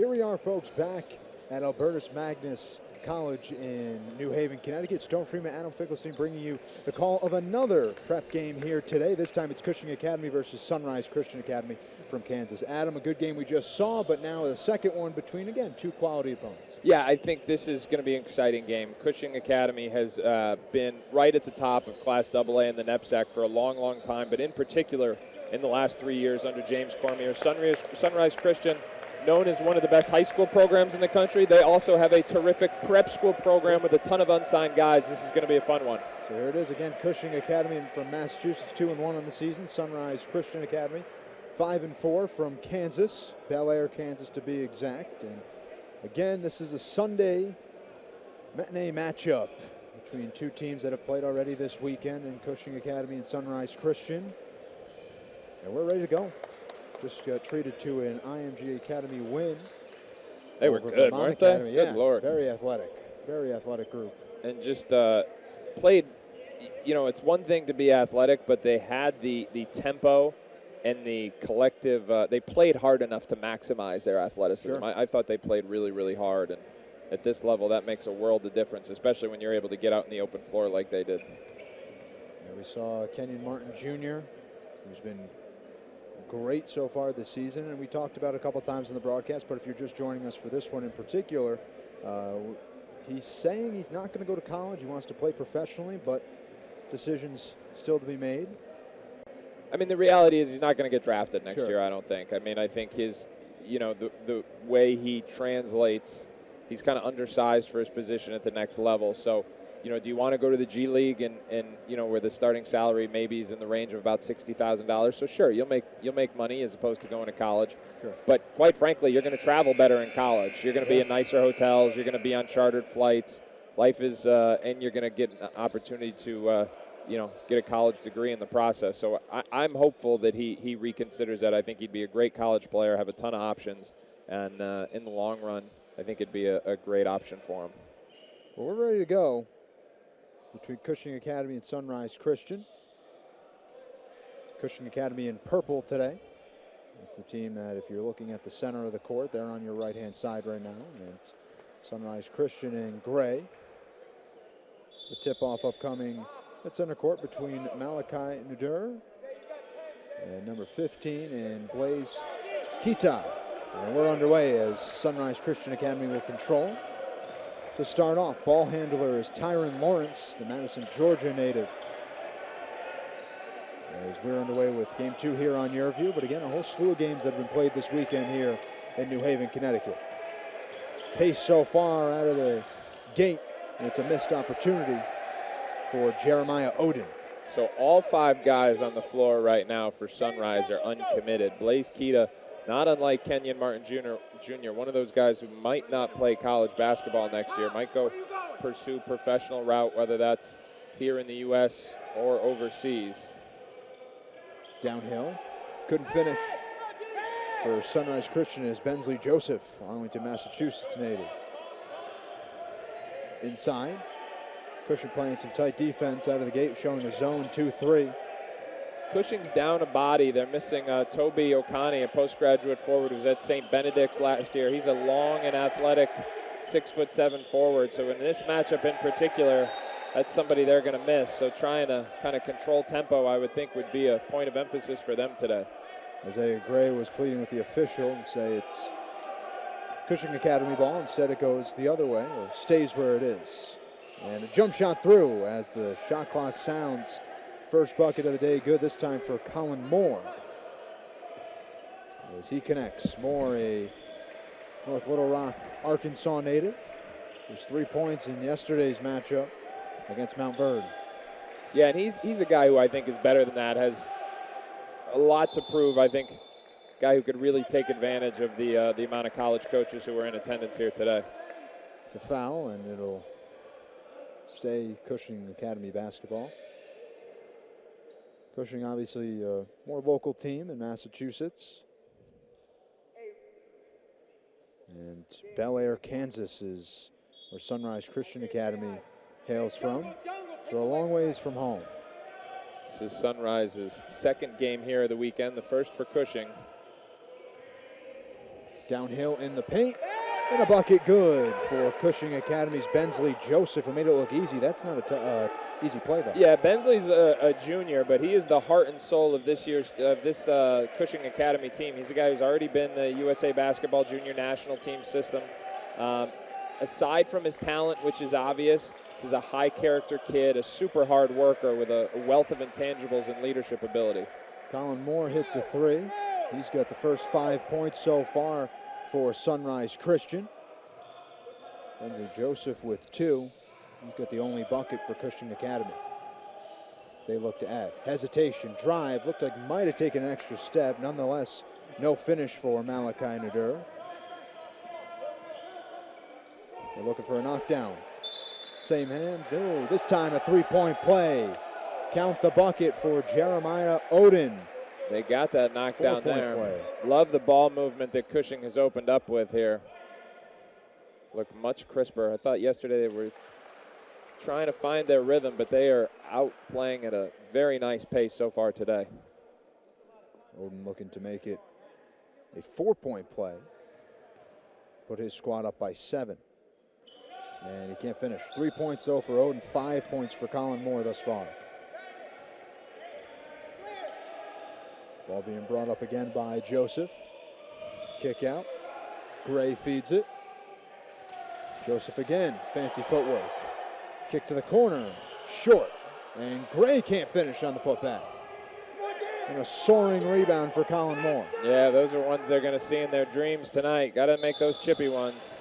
Here we are, folks, back at Albertus Magnus College in New Haven, Connecticut. Stone Freeman, Adam Finkelstein bringing you the call of another prep game here today. This time it's Cushing Academy versus Sunrise Christian Academy from Kansas. Adam, a good game we just saw, but now the second one between, again, two quality opponents. Yeah, I think this is going to be an exciting game. Cushing Academy has been right at the top of Class AA in the NEPSAC for a long, long time, but in particular in the last 3 years under James Cormier. Sunrise Christian, known as one of the best high school programs in the country. They also have a terrific prep school program with a ton of unsigned guys. This is going to be a fun one. So here it is again, Cushing Academy from Massachusetts, 2-1 on the season. Sunrise Christian Academy, 5-4 from Kansas, Bel Air, Kansas to be exact. And again, this is a Sunday matinee matchup between two teams that have played already this weekend in Cushing Academy and Sunrise Christian. And we're ready to go. Just got treated to an IMG Academy win. They were good, weren't they? Academy. Yeah, good Lord. Very athletic group. And just played, it's one thing to be athletic, but they had the tempo and the collective, they played hard enough to maximize their athleticism. Sure. I thought they played really, really hard. And at this level, that makes a world of difference, especially when you're able to get out in the open floor like they did. Yeah, we saw Kenyon Martin Jr., who's been great so far this season, and we talked about it a couple times in the broadcast, but if you're just joining us for this one in particular, he's saying he's not going to go to college. He wants to play professionally, but decisions still to be made. I mean, the reality is he's not going to get drafted next Sure. year, I don't think. I mean, I think his, the way he translates, he's kind of undersized for his position at the next level. So, do you want to go to the G League and where the starting salary maybe is in the range of about $60,000? So sure, you'll make money as opposed to going to college. Sure. But quite frankly, you're going to travel better in college. You're going to be in nicer hotels. You're going to be on chartered flights. Life is, and you're going to get an opportunity to, get a college degree in the process. So I'm hopeful that he reconsiders that. I think he'd be a great college player, have a ton of options, and in the long run, I think it'd be a great option for him. Well, we're ready to go between Cushing Academy and Sunrise Christian. Cushing Academy in purple today. It's the team that, if you're looking at the center of the court, they're on your right-hand side right now. And Sunrise Christian in gray. The tip-off upcoming at center court between Malachi Nudur and number 15 and Blaze Kita. And we're underway as Sunrise Christian Academy will control. To start off, ball handler is Tyron Lawrence, the Madison, Georgia native. As we're underway with game 2 here on Yurview, but again, a whole slew of games that have been played this weekend here in New Haven, Connecticut. Pace so far out of the gate, and it's a missed opportunity for Jeremiah Odin. So all 5 guys on the floor right now for Sunrise are uncommitted. Blaze Kita, not unlike Kenyon Martin Jr., one of those guys who might not play college basketball next year, might go pursue professional route, whether that's here in the U.S. or overseas. Downhill, couldn't finish for Sunrise Christian is Bensley Joseph, Arlington, Massachusetts native. Inside, Cushing playing some tight defense out of the gate, showing a zone 2-3. Cushing's down a body. They're missing Toby Okani, a postgraduate forward who was at St. Benedict's last year. He's a long and athletic 6'7" forward. So in this matchup in particular, that's somebody they're going to miss. So trying to kind of control tempo, I would think, would be a point of emphasis for them today. Isaiah Gray was pleading with the official and say it's Cushing Academy ball. Instead it goes the other way, or stays where it is. And a jump shot through as the shot clock sounds. First bucket of the day, good this time for Colin Moore. As he connects, Moore, a North Little Rock, Arkansas native. There's 3 points in yesterday's matchup against Mount Vernon. Yeah, and he's a guy who I think is better than that, has a lot to prove. I think a guy who could really take advantage of the amount of college coaches who are in attendance here today. It's a foul, and it'll stay Cushing Academy basketball. Cushing, obviously, a more local team in Massachusetts. And Bel Air, Kansas is where Sunrise Christian Academy hails from. So a long ways from home. This is Sunrise's second game here of the weekend, the first for Cushing. Downhill in the paint. And a bucket good for Cushing Academy's Bensley Joseph, who made it look easy. That's not a easy play, though. Yeah, Bensley's a junior, but he is the heart and soul of this Cushing Academy team. He's a guy who's already been the USA Basketball Junior National Team system. Aside from his talent, which is obvious, this is a high-character kid, a super hard worker with a wealth of intangibles and leadership ability. Colin Moore hits a three. He's got the first 5 points so far for Sunrise Christian. Bensley Joseph with 2. He's got the only bucket for Cushing Academy. They look to add. Hesitation, drive, looked like might have taken an extra step. Nonetheless, no finish for Malachi Nadur. They're looking for a knockdown. Same hand, no, this time a three-point play. Count the bucket for Jeremiah Oden. They got that knockdown there. Play. Love the ball movement that Cushing has opened up with here. Look much crisper. I thought yesterday they were trying to find their rhythm, but they are out playing at a very nice pace so far today. Oden looking to make it a 4-point play. Put his squad up by 7. And he can't finish. 3 points, though, for Oden. 5 points for Colin Moore thus far. Ball being brought up again by Joseph. Kick out. Gray feeds it. Joseph again. Fancy footwork. Kick to the corner. Short. And Gray can't finish on the putback. And a soaring rebound for Colin Moore. Yeah, those are ones they're going to see in their dreams tonight. Got to make those chippy ones.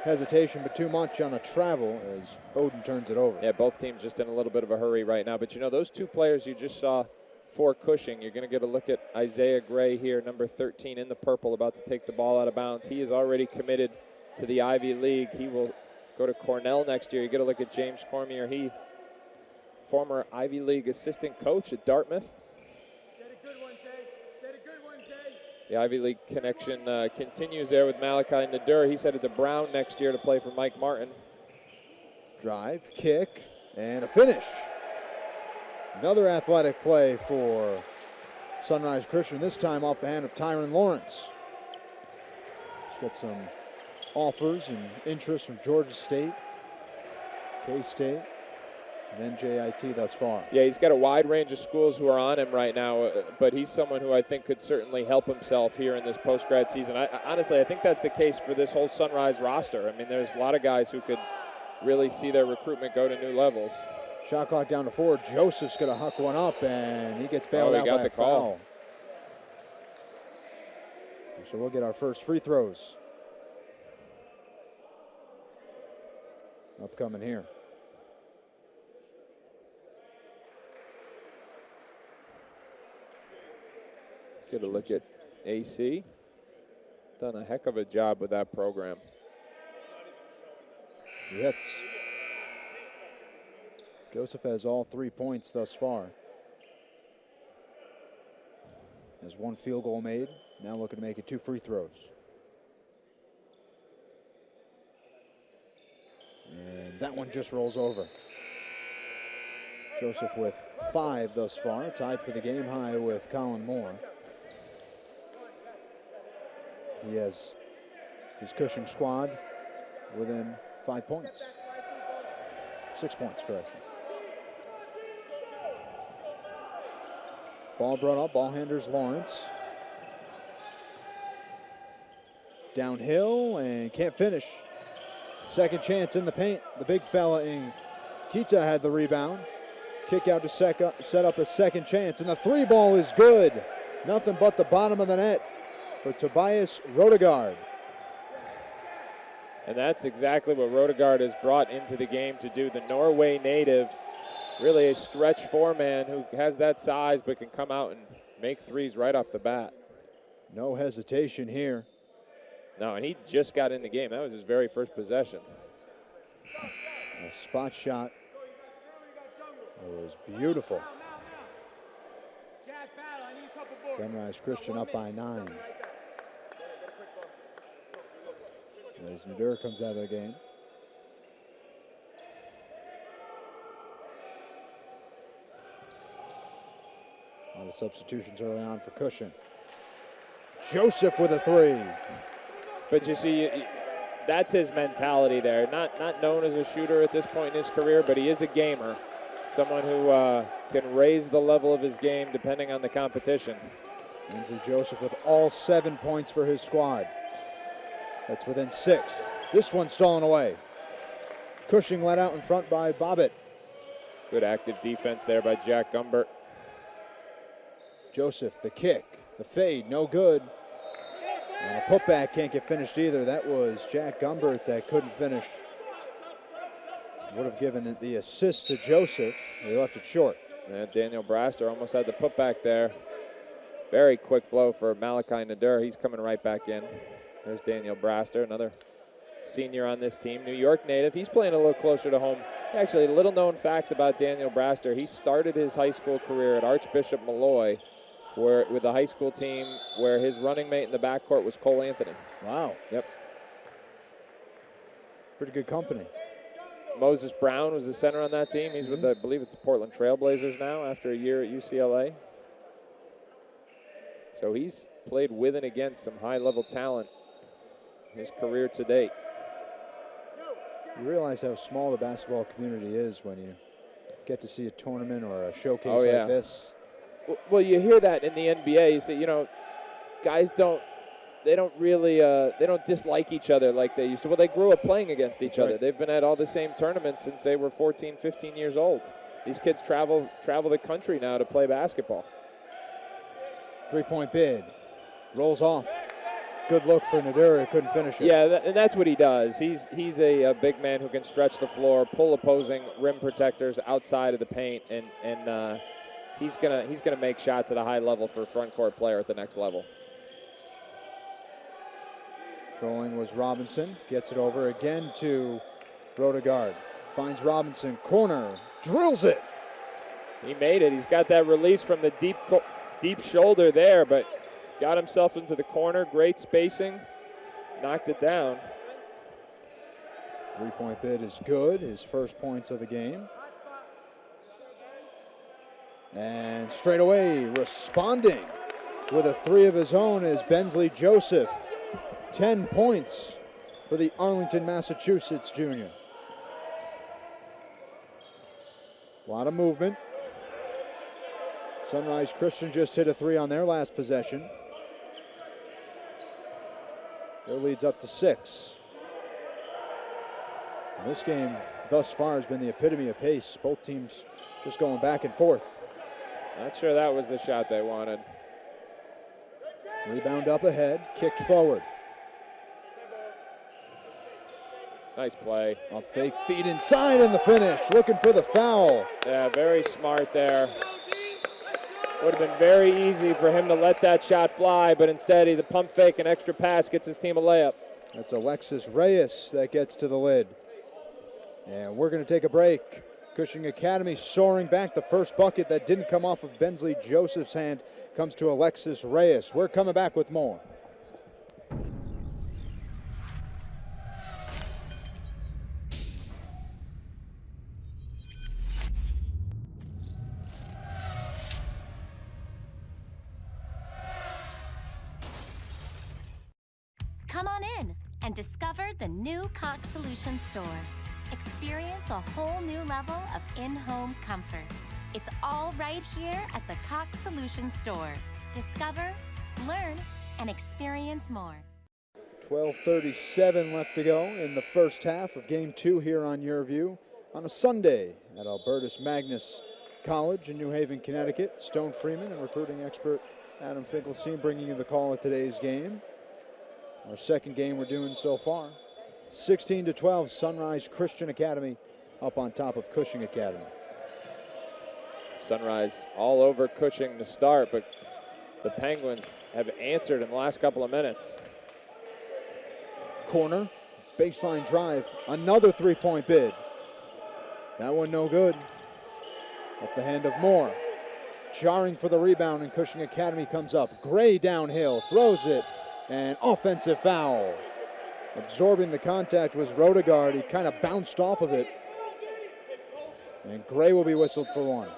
Hesitation, but too much on a travel as Oden turns it over. Yeah, both teams just in a little bit of a hurry right now. But, you know, those two players you just saw for Cushing, you're going to get a look at Isaiah Gray here, number 13 in the purple, about to take the ball out of bounds. He is already committed to the Ivy League. He will go to Cornell next year. You get a look at James Cormier. He, former Ivy League assistant coach at Dartmouth. The Ivy League connection continues there with Malachi Nadur. He's headed to Brown next year to play for Mike Martin. Drive, kick, and a finish. Another athletic play for Sunrise Christian, this time off the hand of Tyron Lawrence. He's got some offers and interest from Georgia State, K-State, and NJIT thus far. Yeah, he's got a wide range of schools who are on him right now, but he's someone who I think could certainly help himself here in this post-grad season. Honestly, I think that's the case for this whole Sunrise roster. I mean, there's a lot of guys who could really see their recruitment go to new levels. Shot clock down to 4. Joseph's going to huck one up, and he gets bailed out by a foul. So we'll get our first free throws upcoming here. Let's get a look at AC. Done a heck of a job with that program. Yes. Joseph has all 3 points thus far. Has 1 field goal made. Now looking to make it 2 free throws. And that one just rolls over. Joseph with 5 thus far, tied for the game high with Colin Moore. He has his Cushing squad within 5 points. 6 points, correction. Ball brought up, ball handers Lawrence. Downhill and can't finish. Second chance in the paint. The big fella in Kita had the rebound. Kick out to set up a second chance, and the 3 ball is good. Nothing but the bottom of the net for Tobias Rodegard. And that's exactly what Rodegard has brought into the game to do. The Norway native, really a stretch 4-man who has that size but can come out and make threes right off the bat. No hesitation here. No, and he just got in the game. That was his very first possession. A spot shot. It was beautiful. Sunrise Christian up by 9. As Nadur comes out of the game. A lot of substitutions early on for Cushing. Joseph with a 3. But you see, that's his mentality there. Not known as a shooter at this point in his career, but he is a gamer. Someone who can raise the level of his game depending on the competition. Bensley Joseph with all 7 points for his squad. That's within 6. This one stolen away. Cushing let out in front by Bobbitt. Good active defense there by Jack Gumbert. Joseph, the kick, the fade, no good. And a putback can't get finished either. That was Jack Gumbert that couldn't finish. Would have given the assist to Joseph. He left it short. And Daniel Braster almost had the putback there. Very quick blow for Malachi Nadur. He's coming right back in. There's Daniel Braster, another senior on this team. New York native. He's playing a little closer to home. Actually, a little known fact about Daniel Braster. He started his high school career at Archbishop Malloy with the high school team where his running mate in the backcourt was Cole Anthony. Wow. Yep. Pretty good company. Moses Brown was the center on that team. He's with, the, I believe it's the Portland Trailblazers now after a year at UCLA. So he's played with and against some high-level talent in his career to date. You realize how small the basketball community is when you get to see a tournament or a showcase yeah. like this. Well, you hear that in the NBA. You say, guys don't really they don't dislike each other like they used to. Well, they grew up playing against each other. They've been at all the same tournaments since they were 14, 15 years old. These kids travel the country now to play basketball. 3-point bid. Rolls off. Good look for Nadur. Couldn't finish it. Yeah, and that's what he does. He's a big man who can stretch the floor, pull opposing rim protectors outside of the paint, and he's gonna make shots at a high level for a front court player at the next level. Trolling was Robinson. Gets it over again to Rodegard. Finds Robinson. Corner. Drills it. He made it. He's got that release from the deep shoulder there, but got himself into the corner. Great spacing. Knocked it down. 3-point bid is good. His first points of the game. And straight away, responding with a 3 of his own is Bensley Joseph. 10 points for the Arlington, Massachusetts junior. A lot of movement. Sunrise Christian just hit a 3 on their last possession. Their lead's up to 6. And this game thus far has been the epitome of pace. Both teams just going back and forth. Not sure that was the shot they wanted. Rebound up ahead, kicked forward. Nice play. A fake feed inside and the finish. Looking for the foul. Yeah, very smart there. Would have been very easy for him to let that shot fly, but instead the pump fake and extra pass gets his team a layup. That's Alexis Reyes that gets to the lid. And we're going to take a break. Cushing Academy soaring back. The first bucket that didn't come off of Bensley Joseph's hand comes to Alexis Reyes. We're coming back with more. Come on in and discover the new Cox Solutions store. Experience a whole new level of in-home comfort. It's all right here at the Cox Solutions store. Discover, learn, and experience more. 12:37 left to go in the first half of Game 2 here on Yurview on a Sunday at Albertus Magnus College in New Haven, Connecticut. Stone Freeman and recruiting expert Adam Finkelstein bringing you the call of today's game. Our second game we're doing so far. 16-12, Sunrise Christian Academy up on top of Cushing Academy. Sunrise all over Cushing to start, but the Penguins have answered in the last couple of minutes. Corner, baseline drive, another 3-point bid. That one no good. Off the hand of Moore. Jarring for the rebound, and Cushing Academy comes up. Gray downhill, throws it, and offensive foul. Absorbing the contact was Rodegard. He kind of bounced off of it. And Gray will be whistled for one.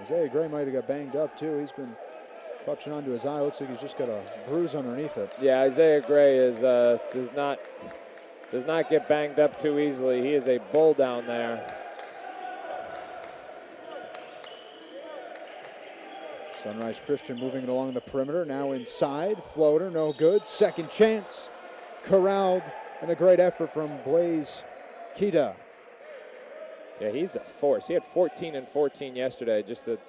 Isaiah Gray might have got banged up too. He's been Clutching onto his eye. Looks like he's just got a bruise underneath it. Yeah, Isaiah Gray is does not get banged up too easily. He is a bull down there. Sunrise Christian moving it along the perimeter. Now inside. Floater, no good. Second chance. Corralled. And a great effort from Blaze Kita. Yeah, he's a force. He had 14 and 14 yesterday. Just that,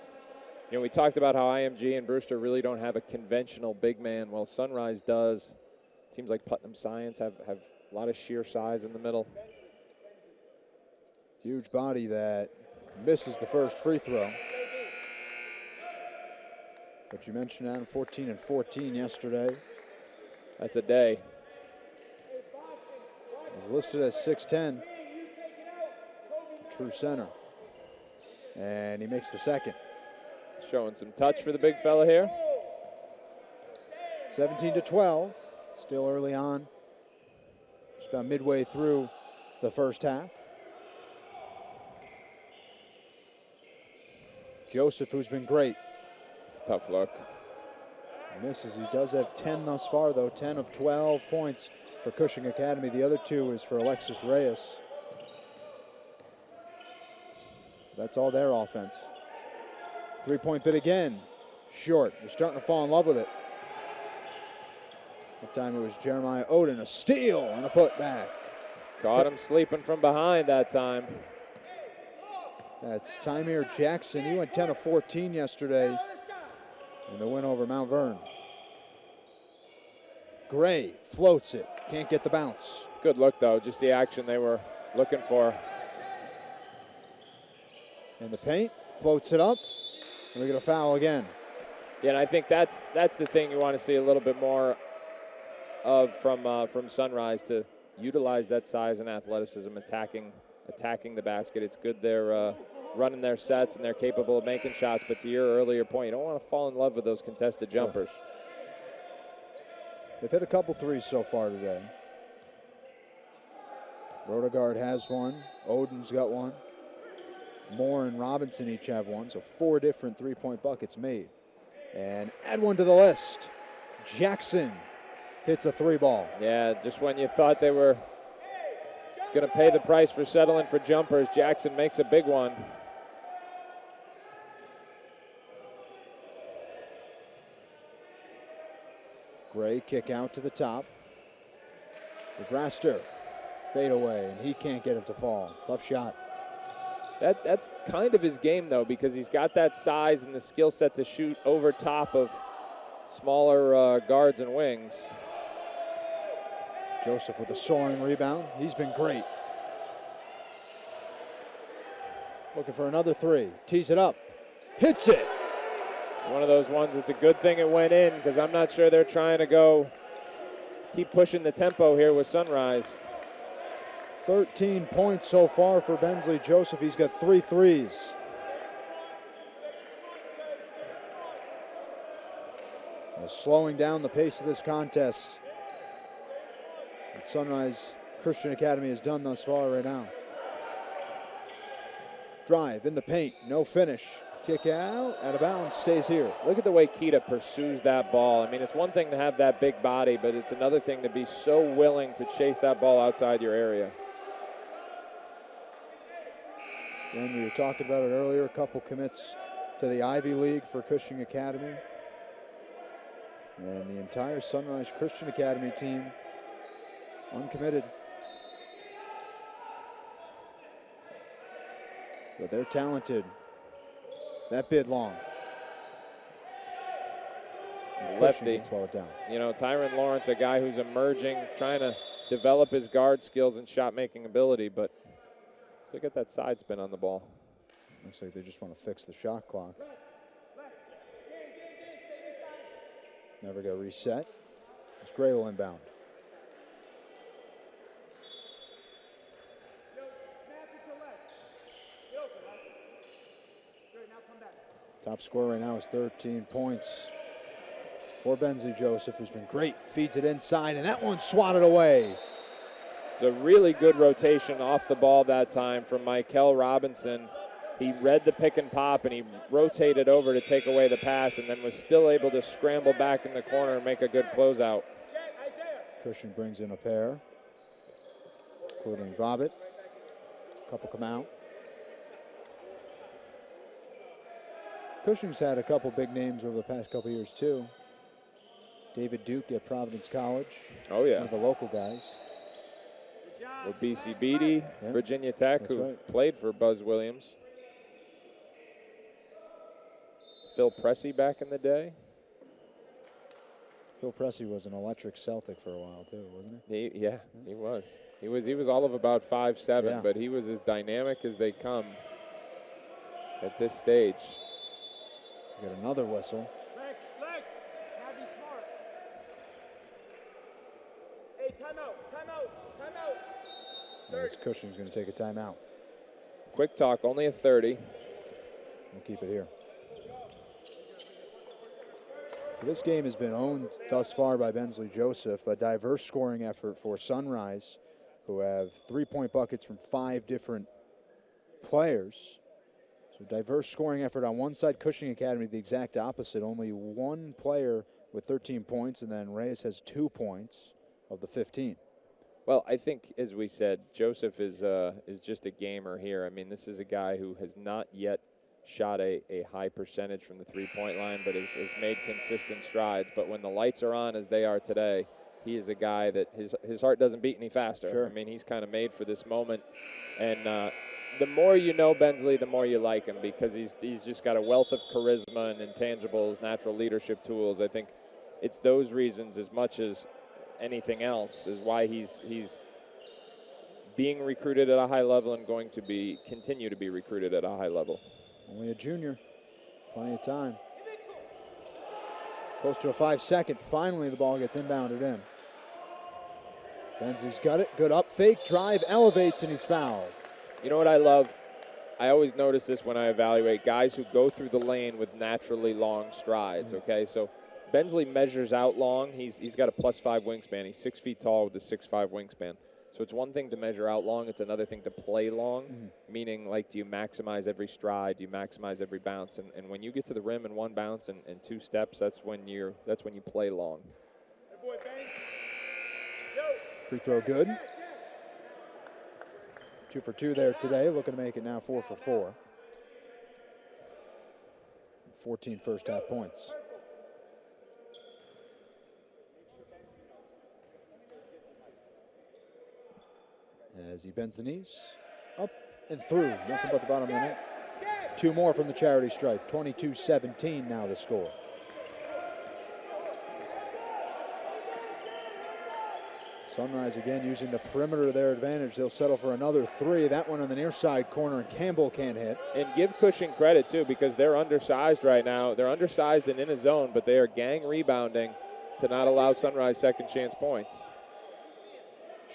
you know, we talked about how IMG and Brewster really don't have a conventional big man. Well, Sunrise does. Teams like Putnam Science have a lot of sheer size in the middle. Huge body that misses the first free throw. But you mentioned Adam, 14 and 14 yesterday. That's a day. He's listed as 6'10", true center. And he makes the second. Showing some touch for the big fella here. 17-12, still early on. Just about midway through the first half. Joseph, who's been great. It's a tough look. Misses. He does have 10 thus far, though. 10 of 12 points for Cushing Academy. The other 2 is for Alexis Reyes. That's all their offense. Three-point bid again. Short. They're starting to fall in love with it. That time it was Jeremiah Oden. A steal and a putback. Caught him sleeping from behind that time. That's Tymir Jackson. He went 10 of 14 yesterday in the win over Mount Vernon. Gray floats it. Can't get the bounce. Good look, though. Just the action they were looking for. In the paint. Floats it up. And we get a foul again. Yeah, and I think that's the thing you want to see a little bit more of from Sunrise, to utilize that size and athleticism, attacking the basket. It's good they're running their sets and they're capable of making shots, but to your earlier point, you don't want to fall in love with those contested jumpers. They've hit a couple threes so far today. Rodegard has one. Oden's got one. Moore and Robinson each have one, so 4 different three-point buckets made. And add one to the list. Jackson hits a 3-ball. Yeah, just when you thought they were going to pay the price for settling for jumpers, Jackson makes a big one. Gray kick out to the top. DeGraster fade away, and he can't get it to fall. Tough shot. That's kind of his game, though, because he's got that size and the skill set to shoot over top of smaller guards and wings. Joseph with a soaring rebound. He's been great. Looking for another 3. Tees it up. Hits it. It's one of those ones, it's a good thing it went in, because I'm not sure they're trying to keep pushing the tempo here with Sunrise. 13 points so far for Bensley Joseph. He's got 3 threes. Slowing down the pace of this contest. What Sunrise Christian Academy has done thus far right now. Drive in the paint, no finish. Kick out, out of bounds, stays here. Look at the way Kita pursues that ball. I mean, it's one thing to have that big body, but it's another thing to be so willing to chase that ball outside your area. And we were talking about it earlier, a couple commits to the Ivy League for Cushing Academy. And the entire Sunrise Christian Academy team uncommitted. But they're talented. That bid long. Lefty. Slow it down. You know, Tyron Lawrence, a guy who's emerging, trying to develop his guard skills and shot-making ability, but look at that side spin on the ball. Looks like they just want to fix the shot clock. Never got reset. It's Gray will inbound. Top scorer right now is 13 points for Bensley Joseph, who's been great. Feeds it inside, and that one swatted away. It's a really good rotation off the ball that time from Michael Robinson. he read the pick and pop, and he rotated over to take away the pass, and then was still able to scramble back in the corner and make a good closeout. Cushing brings in a pair, including Bobbitt. A couple come out. Cushing's had a couple big names over the past couple years, too. David Duke at Providence College. Oh, yeah. One of the local guys. With BC Beatty, yeah. Virginia Tech, That's who right. played for Buzz Williams. Phil Pressey back in the day. Phil Pressey was an electric Celtic for a while, too, wasn't he? He was. He was all of about 5'7", yeah. but he was as dynamic as they come at this stage. Get another whistle. Lex, now be smart. Hey, timeout. As Cushing's going to take a timeout. Quick talk, only a 30. We'll keep it here. This game has been owned thus far by Bensley Joseph, a diverse scoring effort for Sunrise, who have 3-point buckets from 5 different players. So diverse scoring effort on one side. Cushing Academy, the exact opposite. Only one player with 13 points, and then Reyes has 2 points of the 15. Well, I think, as we said, Joseph is just a gamer here. I mean, this is a guy who has not yet shot a high percentage from the three-point line, but has made consistent strides. But when the lights are on, as they are today, he is a guy that his heart doesn't beat any faster. Sure. I mean, he's kind of made for this moment. And the more you know Bensley, the more you like him, because he's just got a wealth of charisma and intangibles, natural leadership tools. I think it's those reasons as much as anything else is why he's being recruited at a high level and going to continue to be recruited at a high level. Only a junior. Plenty of time. Close to a 5-second. Finally, the ball gets inbounded in. Bensley's got it. Good up fake. Drive elevates, and he's fouled. You know what I love? I always notice this when I evaluate guys who go through the lane with naturally long strides, okay? So Bensley measures out long. He's got a +5 wingspan. He's 6 feet tall with a 6'5" wingspan. So it's one thing to measure out long. It's another thing to play long, meaning, like, do you maximize every stride? Do you maximize every bounce? And when you get to the rim in one bounce and 2 steps, that's when you play long. Free throw good. 2 for 2 there today. Looking to make it now 4 for 4. 14 first half points. As he bends the knees, up and through. Nothing but the bottom of the net. 2 more from the charity stripe. 22-17 now the score. Sunrise again using the perimeter to their advantage. They'll settle for another 3. That one on the near side corner, and Campbell can't hit. And give Cushing credit, too, because they're undersized right now. They're undersized and in a zone, but they are gang rebounding to not allow Sunrise second chance points.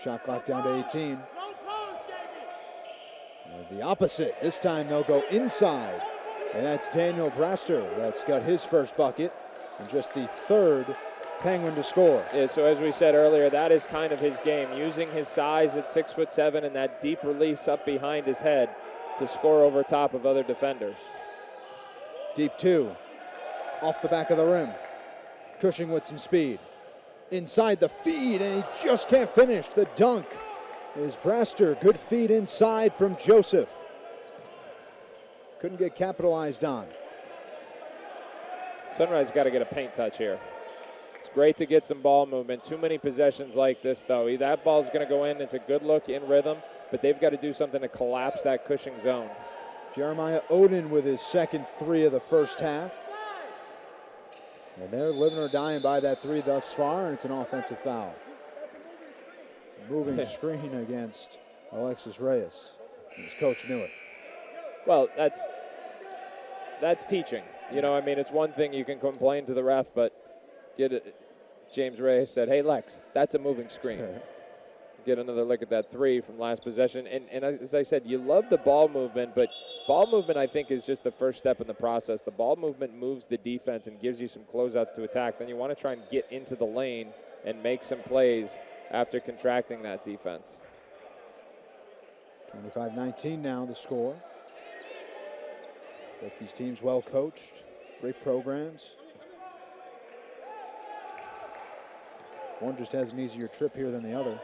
Shot clock down to 18. The opposite. This time they'll go inside. And that's Daniel Braster. That's got his first bucket and just the 3rd Penguin to score. Yeah, so as we said earlier, that is kind of his game, using his size at 6'7" and that deep release up behind his head to score over top of other defenders. Deep 2. Off the back of the rim. Cushing with some speed. Inside the feed, and he just can't finish. The dunk is Braster. Good feed inside from Joseph. Couldn't get capitalized on. Sunrise got to get a paint touch here. It's great to get some ball movement. Too many possessions like this, though. That ball's going to go in. It's a good look in rhythm, but they've got to do something to collapse that Cushing zone. Jeremiah Oden with his second 3 of the first half. And they're living or dying by that 3 thus far, and it's an offensive foul. Moving screen against Alexis Reyes. His coach knew it. Well, that's teaching. You know, I mean, it's one thing you can complain to the ref, but James Reyes said, hey, Lex, that's a moving screen. Get another look at that 3 from last possession. And as I said, you love the ball movement, but ball movement, I think, is just the first step in the process. The ball movement moves the defense and gives you some closeouts to attack. Then you want to try and get into the lane and make some plays after contracting that defense. 25-19 now the score. Both these teams well coached, great programs. One just has an easier trip here than the other.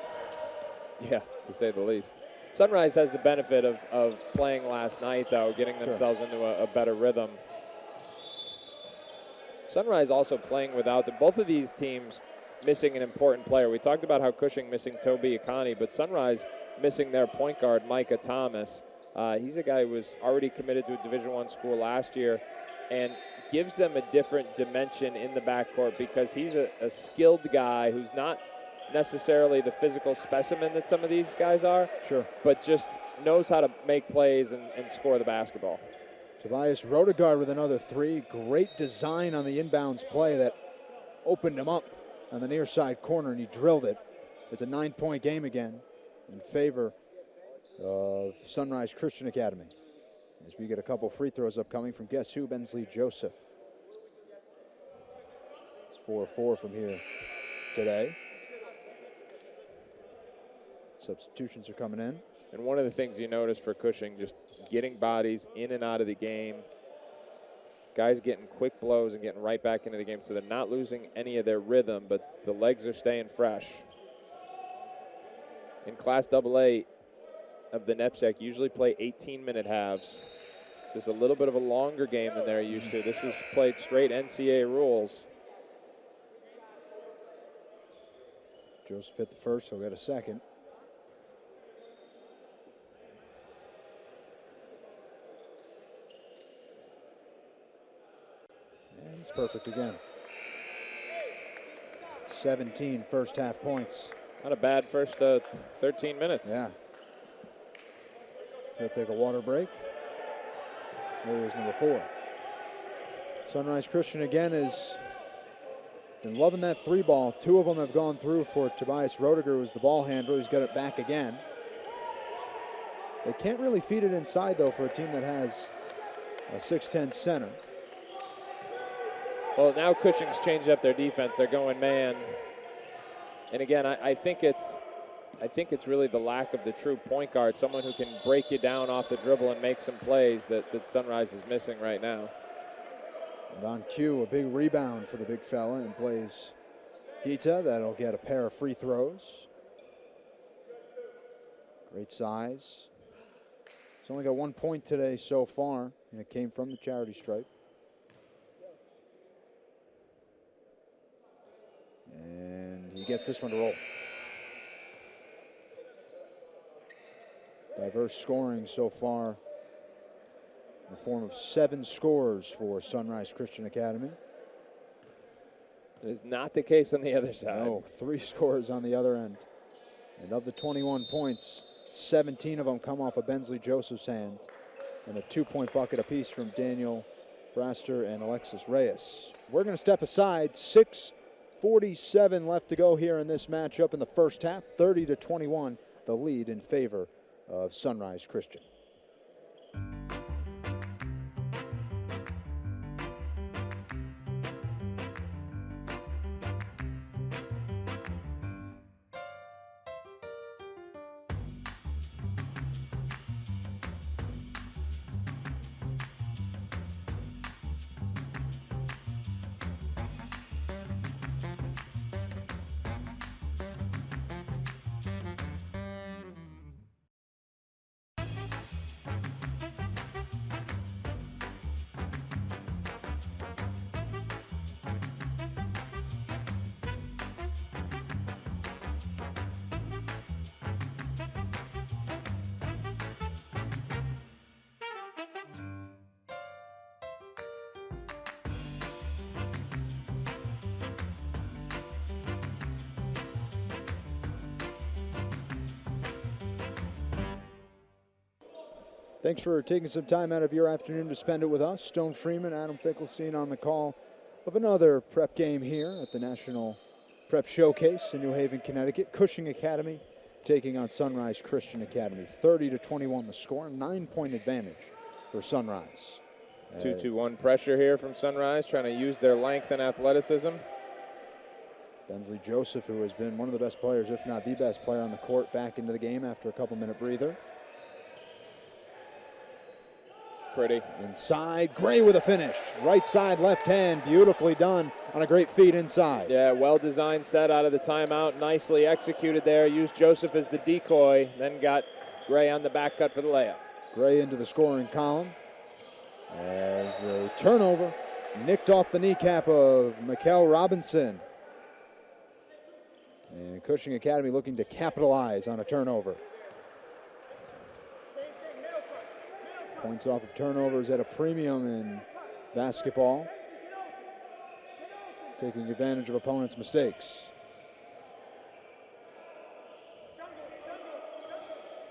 Yeah, to say the least. Sunrise has the benefit of playing last night, though, getting themselves into a better rhythm. Sunrise also playing without both of these teams missing an important player. We talked about how Cushing missing Toby Akani, but Sunrise missing their point guard, Micah Thomas. He's a guy who was already committed to a Division I school last year and gives them a different dimension in the backcourt because he's a skilled guy who's not necessarily the physical specimen that some of these guys are, but just knows how to make plays and score the basketball. Tobias Rodegaard with another three. Great design on the inbounds play that opened him up on the near side corner, and he drilled it. It's a 9-point game again in favor of Sunrise Christian Academy, as we get a couple free throws upcoming from guess who, Bensley Joseph. It's 4-4 from here today. Substitutions are coming in. And one of the things you notice for Cushing, just getting bodies in and out of the game. Guys getting quick blows and getting right back into the game, so they're not losing any of their rhythm, but the legs are staying fresh. In Class AA of the NEPSAC, usually play 18-minute halves. This is a little bit of a longer game than they're used to. This is played straight NCAA rules. Joseph hit the first, he'll get a second. And it's perfect again. 17 first half points. Not a bad first 13 minutes. Yeah. He'll take a water break. There is number 4. Sunrise Christian again has been loving that three ball. 2 of them have gone through for Tobias Roediger, who's the ball handler. He's got it back again. They can't really feed it inside, though, for a team that has a 6'10 center. Well, now Cushing's changed up their defense. They're going man. And again, I think it's really the lack of the true point guard, someone who can break you down off the dribble and make some plays that Sunrise is missing right now. And on cue, a big rebound for the big fella and plays Gita. That'll get a pair of free throws. Great size. He's only got 1 point today so far, and it came from the charity stripe. And he gets this one to roll. Diverse scoring so far in the form of 7 scores for Sunrise Christian Academy. It is not the case on the other side. No, 3 scores on the other end. And of the 21 points, 17 of them come off of Bensley Joseph's hand, and a 2-point bucket apiece from Daniel Braster and Alexis Reyes. We're going to step aside. 6:47 left to go here in this matchup in the first half. 30-21, the lead in favor of Sunrise Christian. Thanks for taking some time out of your afternoon to spend it with us. Stone Freeman, Adam Finkelstein on the call of another prep game here at the National Prep Showcase in New Haven, Connecticut. Cushing Academy taking on Sunrise Christian Academy. 30-21 the score, 9-point advantage for Sunrise. 2-2-1 pressure here from Sunrise, trying to use their length and athleticism. Bensley Joseph, who has been one of the best players, if not the best player on the court, back into the game after a couple-minute breather. pretty. Inside, Gray with a finish. Right side, left hand, beautifully done on a great feed inside. Yeah, well-designed set out of the timeout. Nicely executed there. Used Joseph as the decoy, then got Gray on the back cut for the layup. Gray into the scoring column as a turnover nicked off the kneecap of Mikkel Robinson. And Cushing Academy looking to capitalize on a turnover. Points off of turnovers at a premium in basketball. Taking advantage of opponents' mistakes.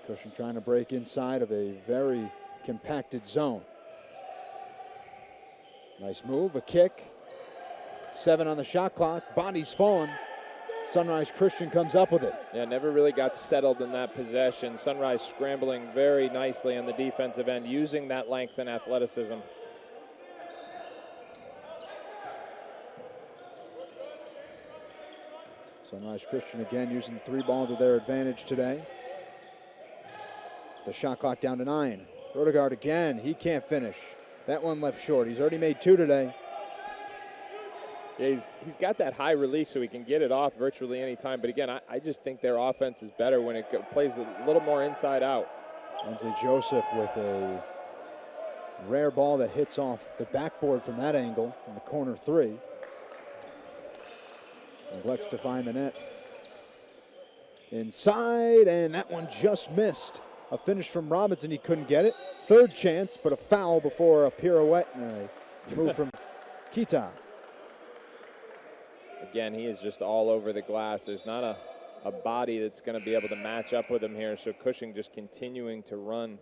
Cushing trying to break inside of a very compacted zone. Nice move, a kick. 7 on the shot clock, body's falling. Sunrise Christian comes up with it. Yeah, never really got settled in that possession. Sunrise scrambling very nicely on the defensive end, using that length and athleticism. Sunrise Christian again using the 3-ball to their advantage today. The shot clock down to 9. Rodegaard again, he can't finish. That one left short. He's already made 2 today. Yeah, he's got that high release so he can get it off virtually any time. But again, I just think their offense is better when it plays a little more inside out. Lindsey Joseph with a rare ball that hits off the backboard from that angle in the corner 3. Neglects to find the net. Inside, and that one just missed. A finish from Robinson, he couldn't get it. Third chance, but a foul before a pirouette and a move from Kita. Again, he is just all over the glass. There's not a body that's going to be able to match up with him here. So Cushing just continuing to run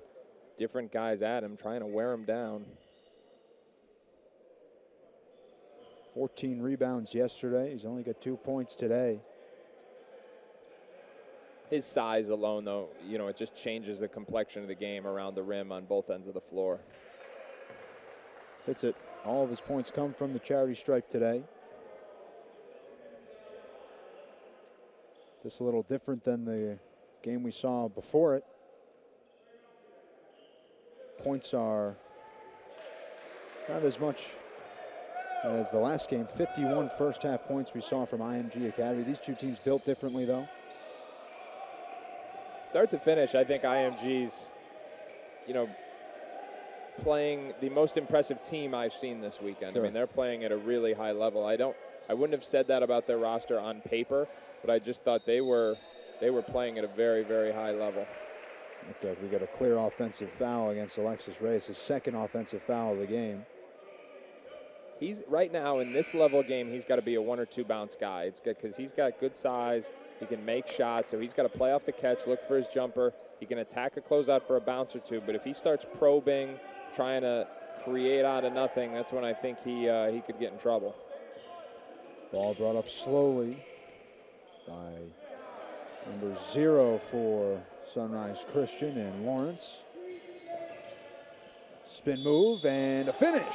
different guys at him, trying to wear him down. 14 rebounds yesterday. He's only got 2 points today. His size alone, though, you know, it just changes the complexion of the game around the rim on both ends of the floor. Hits it. All of his points come from the charity stripe today. This a little different than the game we saw before it. Points are not as much as the last game. 51 first half points we saw from IMG Academy. These two teams built differently, though. Start to finish, I think IMG's, you know, playing the most impressive team I've seen this weekend. Sure. I mean, they're playing at a really high level. I wouldn't have said that about their roster on paper, but I just thought they were playing at a very, very high level. Looked like we got a clear offensive foul against Alexis Reyes, his second offensive foul of the game. He's right now in this level game, he's got to be a 1 or 2 bounce guy. It's good because he's got good size. He can make shots, so he's got to play off the catch, look for his jumper. He can attack a closeout for a bounce or 2, but if he starts probing, trying to create out of nothing, that's when I think he could get in trouble. Ball brought up slowly by number 0 for Sunrise Christian and Lawrence. Spin move and a finish.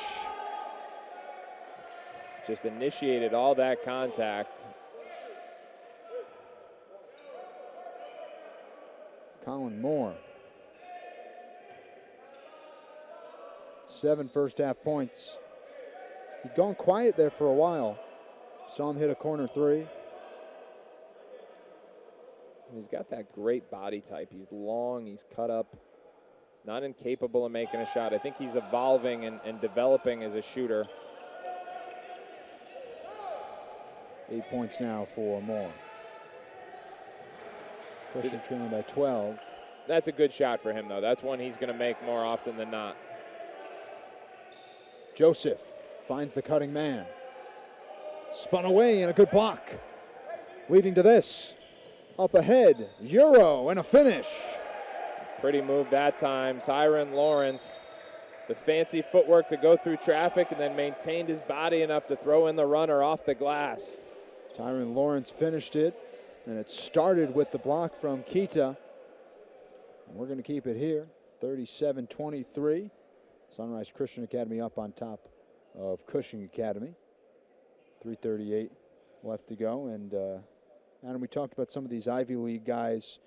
Just initiated all that contact. Colin Moore. 7 first half points. He'd gone quiet there for a while. Saw him hit a corner 3. He's got that great body type. He's long, he's cut up, not incapable of making a shot. I think he's evolving and developing as a shooter. 8 points now for Moore. Christian trailing by 12. That's a good shot for him, though. That's one he's going to make more often than not. Joseph finds the cutting man. Spun away and a good block. Leading to this. Up ahead, Euro and a finish. Pretty move that time. Tyron Lawrence, the fancy footwork to go through traffic and then maintained his body enough to throw in the runner off the glass. Tyron Lawrence finished it, and it started with the block from Kita. And we're going to keep it here, 37-23. Sunrise Christian Academy up on top of Cushing Academy. 3:38 left to go, and Adam, we talked about some of these Ivy League guys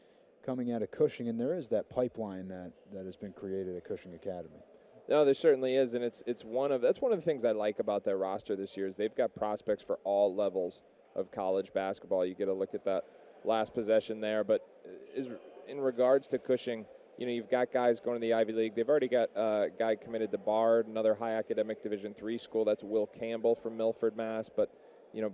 coming out of Cushing, and there is that pipeline that has been created at Cushing Academy. No, there certainly is, and that's one of the things I like about their roster this year is they've got prospects for all levels of college basketball. You get a look at that last possession there, but in regards to Cushing, you've got guys going to the Ivy League. They've already got a guy committed to Bard, another high academic Division III school. That's Will Campbell from Milford, Mass. But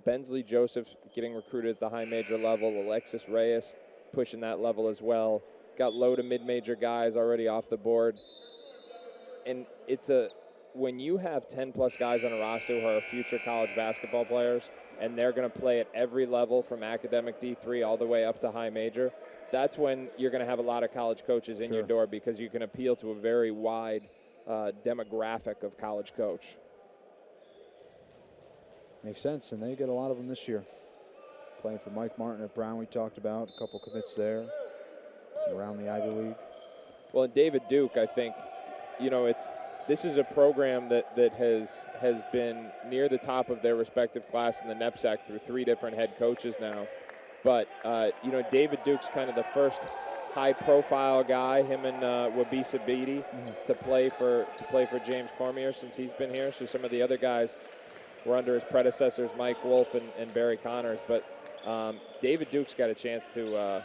Bensley Joseph getting recruited at the high major level. Alexis Reyes pushing that level as well. Got low to mid-major guys already off the board. And when you have 10-plus guys on a roster who are future college basketball players, and they're going to play at every level from academic D3 all the way up to high major, that's when you're going to have a lot of college coaches in your door because you can appeal to a very wide demographic of college coach. Makes sense, and they get a lot of them this year. Playing for Mike Martin at Brown, we talked about a couple commits there around the Ivy League. Well, and David Duke, I think, this is a program that has been near the top of their respective class in the NEPSAC through 3 different head coaches now. But David Duke's kind of the first high-profile guy, him and Wabisa Beatty, to play for James Cormier since he's been here. So some of the other guys were under his predecessors, Mike Wolf and Barry Connors. But David Duke's got a chance to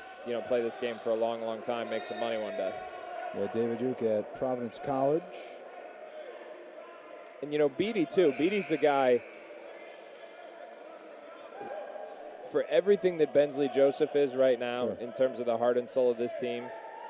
play this game for a long, long time, make some money one day. Yeah, David Duke at Providence College. And Beatty too. Beatty's the guy. For everything that Bensley Joseph is right now in terms of the heart and soul of this team,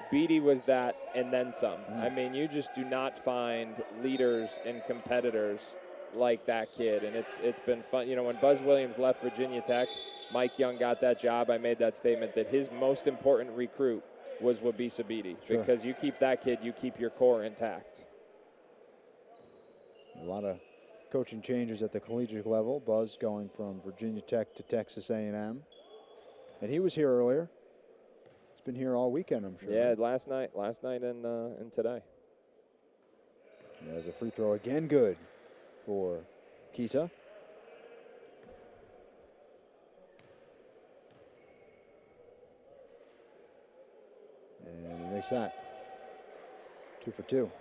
Beatty was that and then some. I mean, you just do not find leaders and competitors like that kid, and it's been fun. When Buzz Williams left Virginia Tech, Mike Young got that job. I made that statement that his most important recruit was Wabisa Beatty because you keep that kid, you keep your core intact. A lot of coaching changes at the collegiate level. Buzz going from Virginia Tech to Texas A&M. And he was here earlier. He's been here all weekend, I'm sure. Yeah, right? last night and today. There's a free throw again, good for Kita. And he makes that. 2 for 2.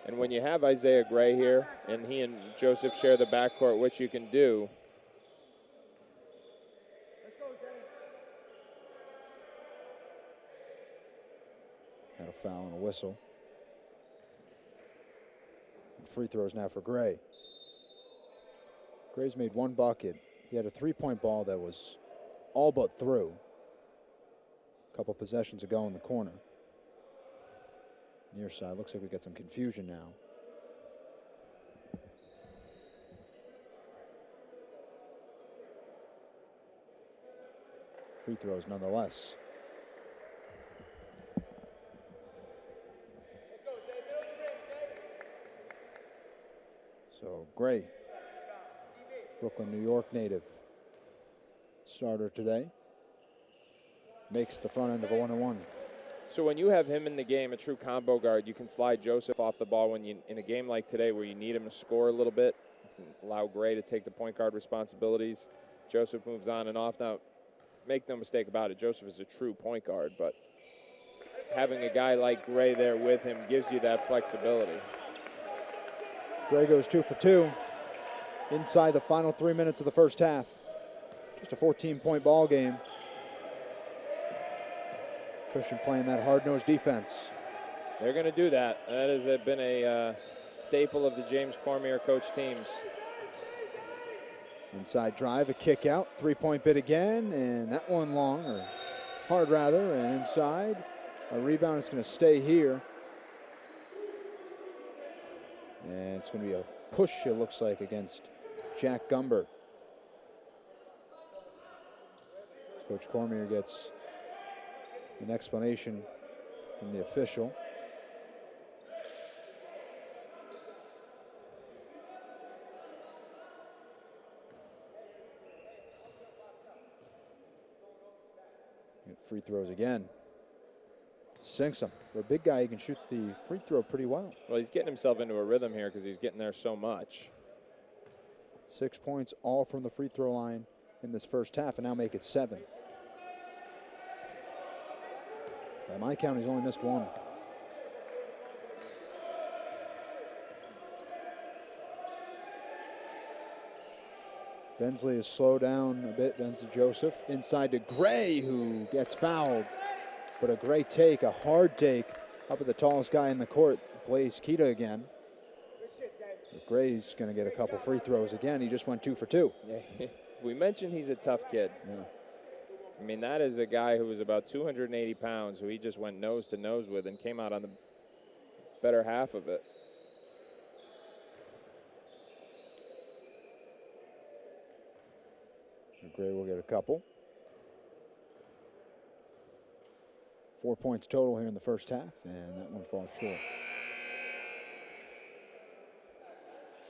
And when you have Isaiah Gray here, and he and Joseph share the backcourt, which you can do. Had a foul and a whistle. And free throws now for Gray. Gray's made 1 bucket. He had a 3-point ball that was all but through. A couple possessions ago in the corner. Near side, looks like we got some confusion now. Free throws nonetheless. So Gray, Brooklyn, New York native, starter today. Makes the front end of a 1-1. So when you have him in the game, a true combo guard, you can slide Joseph off the ball when in a game like today where you need him to score a little bit, you can allow Gray to take the point guard responsibilities. Joseph moves on and off. Now, make no mistake about it, Joseph is a true point guard, but having a guy like Gray there with him gives you that flexibility. Gray goes 2 for 2 inside the final 3 minutes of the first half. Just a 14-point ball game. Cushing playing that hard-nosed defense. They're going to do that. That has been a staple of the James Cormier coach teams. Inside drive, a kick out, 3-point bid again, and that one long, or hard rather, and inside. A rebound, it's going to stay here. And it's going to be a push, it looks like, against Jack Gumber. Coach Cormier gets an explanation from the official. Get free throws again. Sinks them. For a big guy, he can shoot the free throw pretty well. Well, he's getting himself into a rhythm here because he's getting there so much. 6 points, all from the free throw line in this first half, and now make it 7. By my count, he's only missed one. Bensley is slowed down a bit. Then to Joseph. Inside to Gray, who gets fouled. But a great take, a hard take, up at the tallest guy in the court, Blaze Kita again. But Gray's going to get a couple free throws again. He just went 2 for 2. Yeah. We mentioned he's a tough kid. Yeah. I mean, that is a guy who was about 280 pounds, who he just went nose to nose with and came out on the better half of it. Gray will get a couple. 4 points total here in the first half, and that one falls short.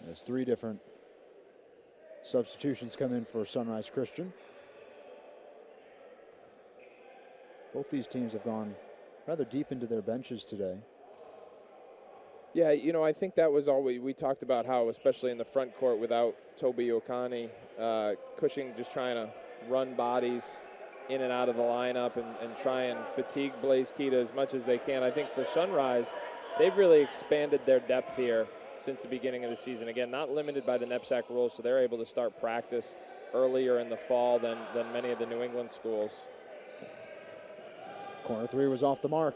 There's 3 different substitutions come in for Sunrise Christian. Both these teams have gone rather deep into their benches today. Yeah, you know, I think that was all we talked about, how especially in the front court without Toby Okani, Cushing just trying to run bodies in and out of the lineup and try and fatigue Blaze Kita as much as they can. I think for Sunrise, they've really expanded their depth here since the beginning of the season. Again, not limited by the NEPSAC rules, so they're able to start practice earlier in the fall than many of the New England schools. Corner 3 was off the mark.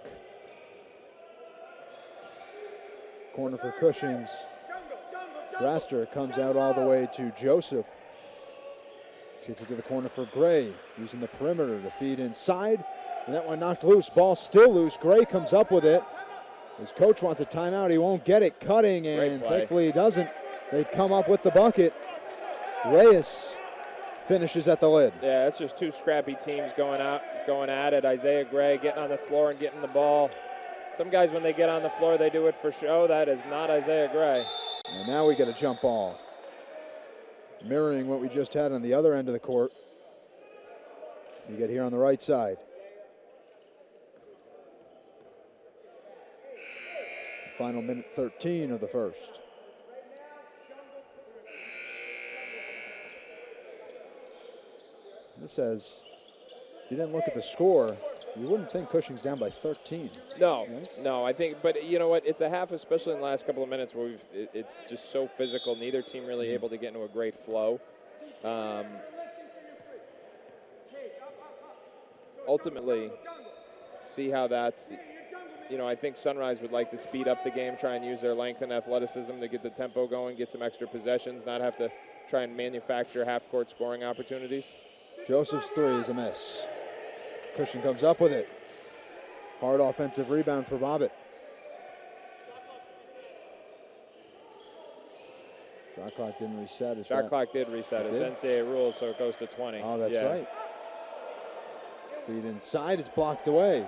Corner for Cushing's. Raster comes out all the way to Joseph. Takes it to the corner for Gray, using the perimeter to feed inside. And that one knocked loose. Ball still loose. Gray comes up with it. His coach wants a timeout. He won't get it. Cutting, and thankfully he doesn't. They come up with the bucket. Reyes finishes at the lid. Yeah, that's just 2 scrappy teams going at it. Isaiah Gray getting on the floor and getting the ball. Some guys, when they get on the floor, they do it for show. That is not Isaiah Gray. And now we get a jump ball. Mirroring what we just had on the other end of the court. You get here on the right side. Final minute 13 of the first. This says, if you didn't look at the score, you wouldn't think Cushing's down by 13. No, right? no, I think, but you know what? It's a half, especially in the last couple of minutes where it's just so physical. Neither team really able to get into a great flow. Ultimately, see how that's, you know, I think Sunrise would like to speed up the game, try and use their length and athleticism to get the tempo going, get some extra possessions, not have to try and manufacture half-court scoring opportunities. Joseph's 3 is a miss. Cushing comes up with it. Hard offensive rebound for Bobbitt. Shot clock didn't reset. Shot clock did reset. It's NCAA rules, so it goes to 20. Oh, that's right. Feed inside, it's blocked away.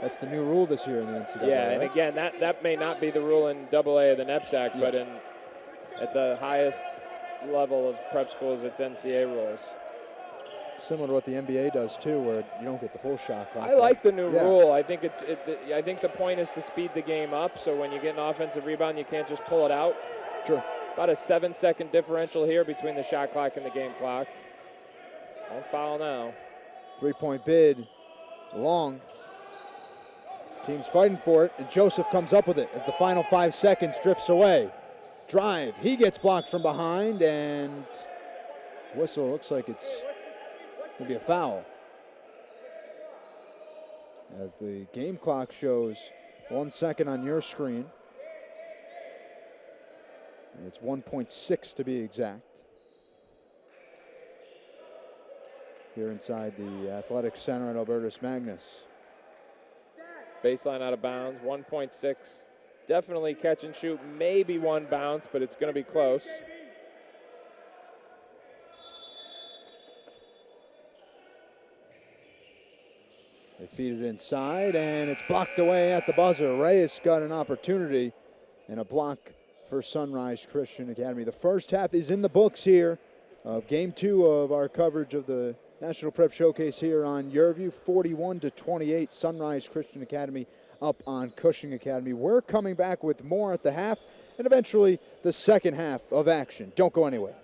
That's the new rule this year in the NCAA. Yeah, right? and again, that may not be the rule in AA of the NEPSAC, but at the highest level of prep schools, it's NCAA rules. Similar to what the NBA does too, where you don't get the full shot clock. I like the new rule. I think I think the point is to speed the game up. So when you get an offensive rebound, you can't just pull it out. Sure. About a 7-second differential here between the shot clock and the game clock. Don't foul now. 3-point bid, long. Team's fighting for it, and Joseph comes up with it as the final 5 seconds drifts away. Drive. He gets blocked from behind, and whistle. Looks like it's going to be a foul. As the game clock shows 1 second on your screen. And it's 1.6 to be exact. Here inside the Athletic Center at Albertus Magnus. Baseline out of bounds, 1.6. Definitely catch and shoot, maybe one bounce, but it's going to be close. They feed it inside, and it's blocked away at the buzzer. Reyes got an opportunity and a block for Sunrise Christian Academy. The first half is in the books here of Game 2 of our coverage of the National Prep Showcase here on Yurview. 41-28, Sunrise Christian Academy up on Cushing Academy. We're coming back with more at the half and eventually the second half of action. Don't go anywhere.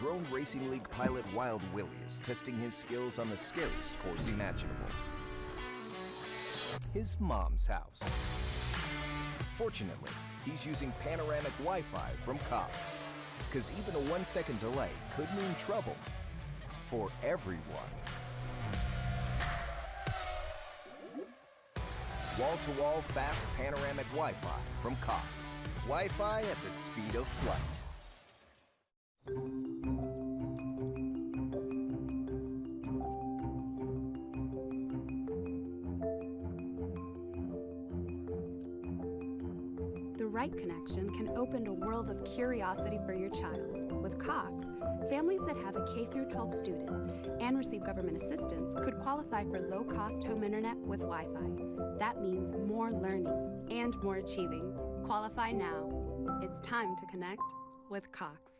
Drone Racing League pilot Wild Willie is testing his skills on the scariest course imaginable. His mom's house. Fortunately, he's using panoramic Wi-Fi from Cox, because even a 1-second delay could mean trouble for everyone. Wall-to-wall fast panoramic Wi-Fi from Cox. Wi-Fi at the speed of flight. The right connection can open a world of curiosity for your child. With Cox, families that have a K-12 student and receive government assistance could qualify for low-cost home internet with Wi-Fi. That means more learning and more achieving. Qualify now. It's time to connect with Cox.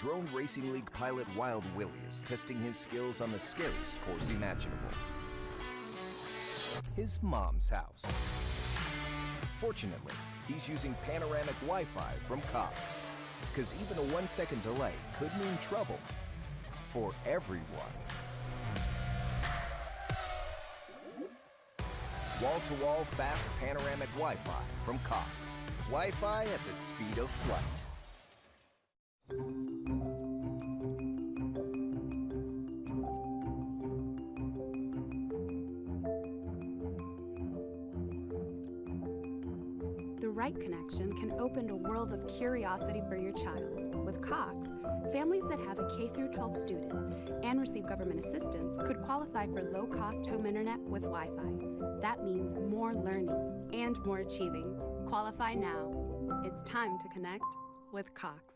Drone Racing League pilot Wild Willie is testing his skills on the scariest course imaginable. His mom's house. Fortunately, he's using panoramic Wi-Fi from Cox, because even a 1-second delay could mean trouble for everyone. Wall-to-wall fast panoramic Wi-Fi from Cox. Wi-Fi at the speed of flight. The right connection can open a world of curiosity for your child. With Cox, families that have a K-12 student and receive government assistance could qualify for low-cost home internet with Wi-Fi. That means more learning and more achieving. Qualify now. It's time to connect with Cox.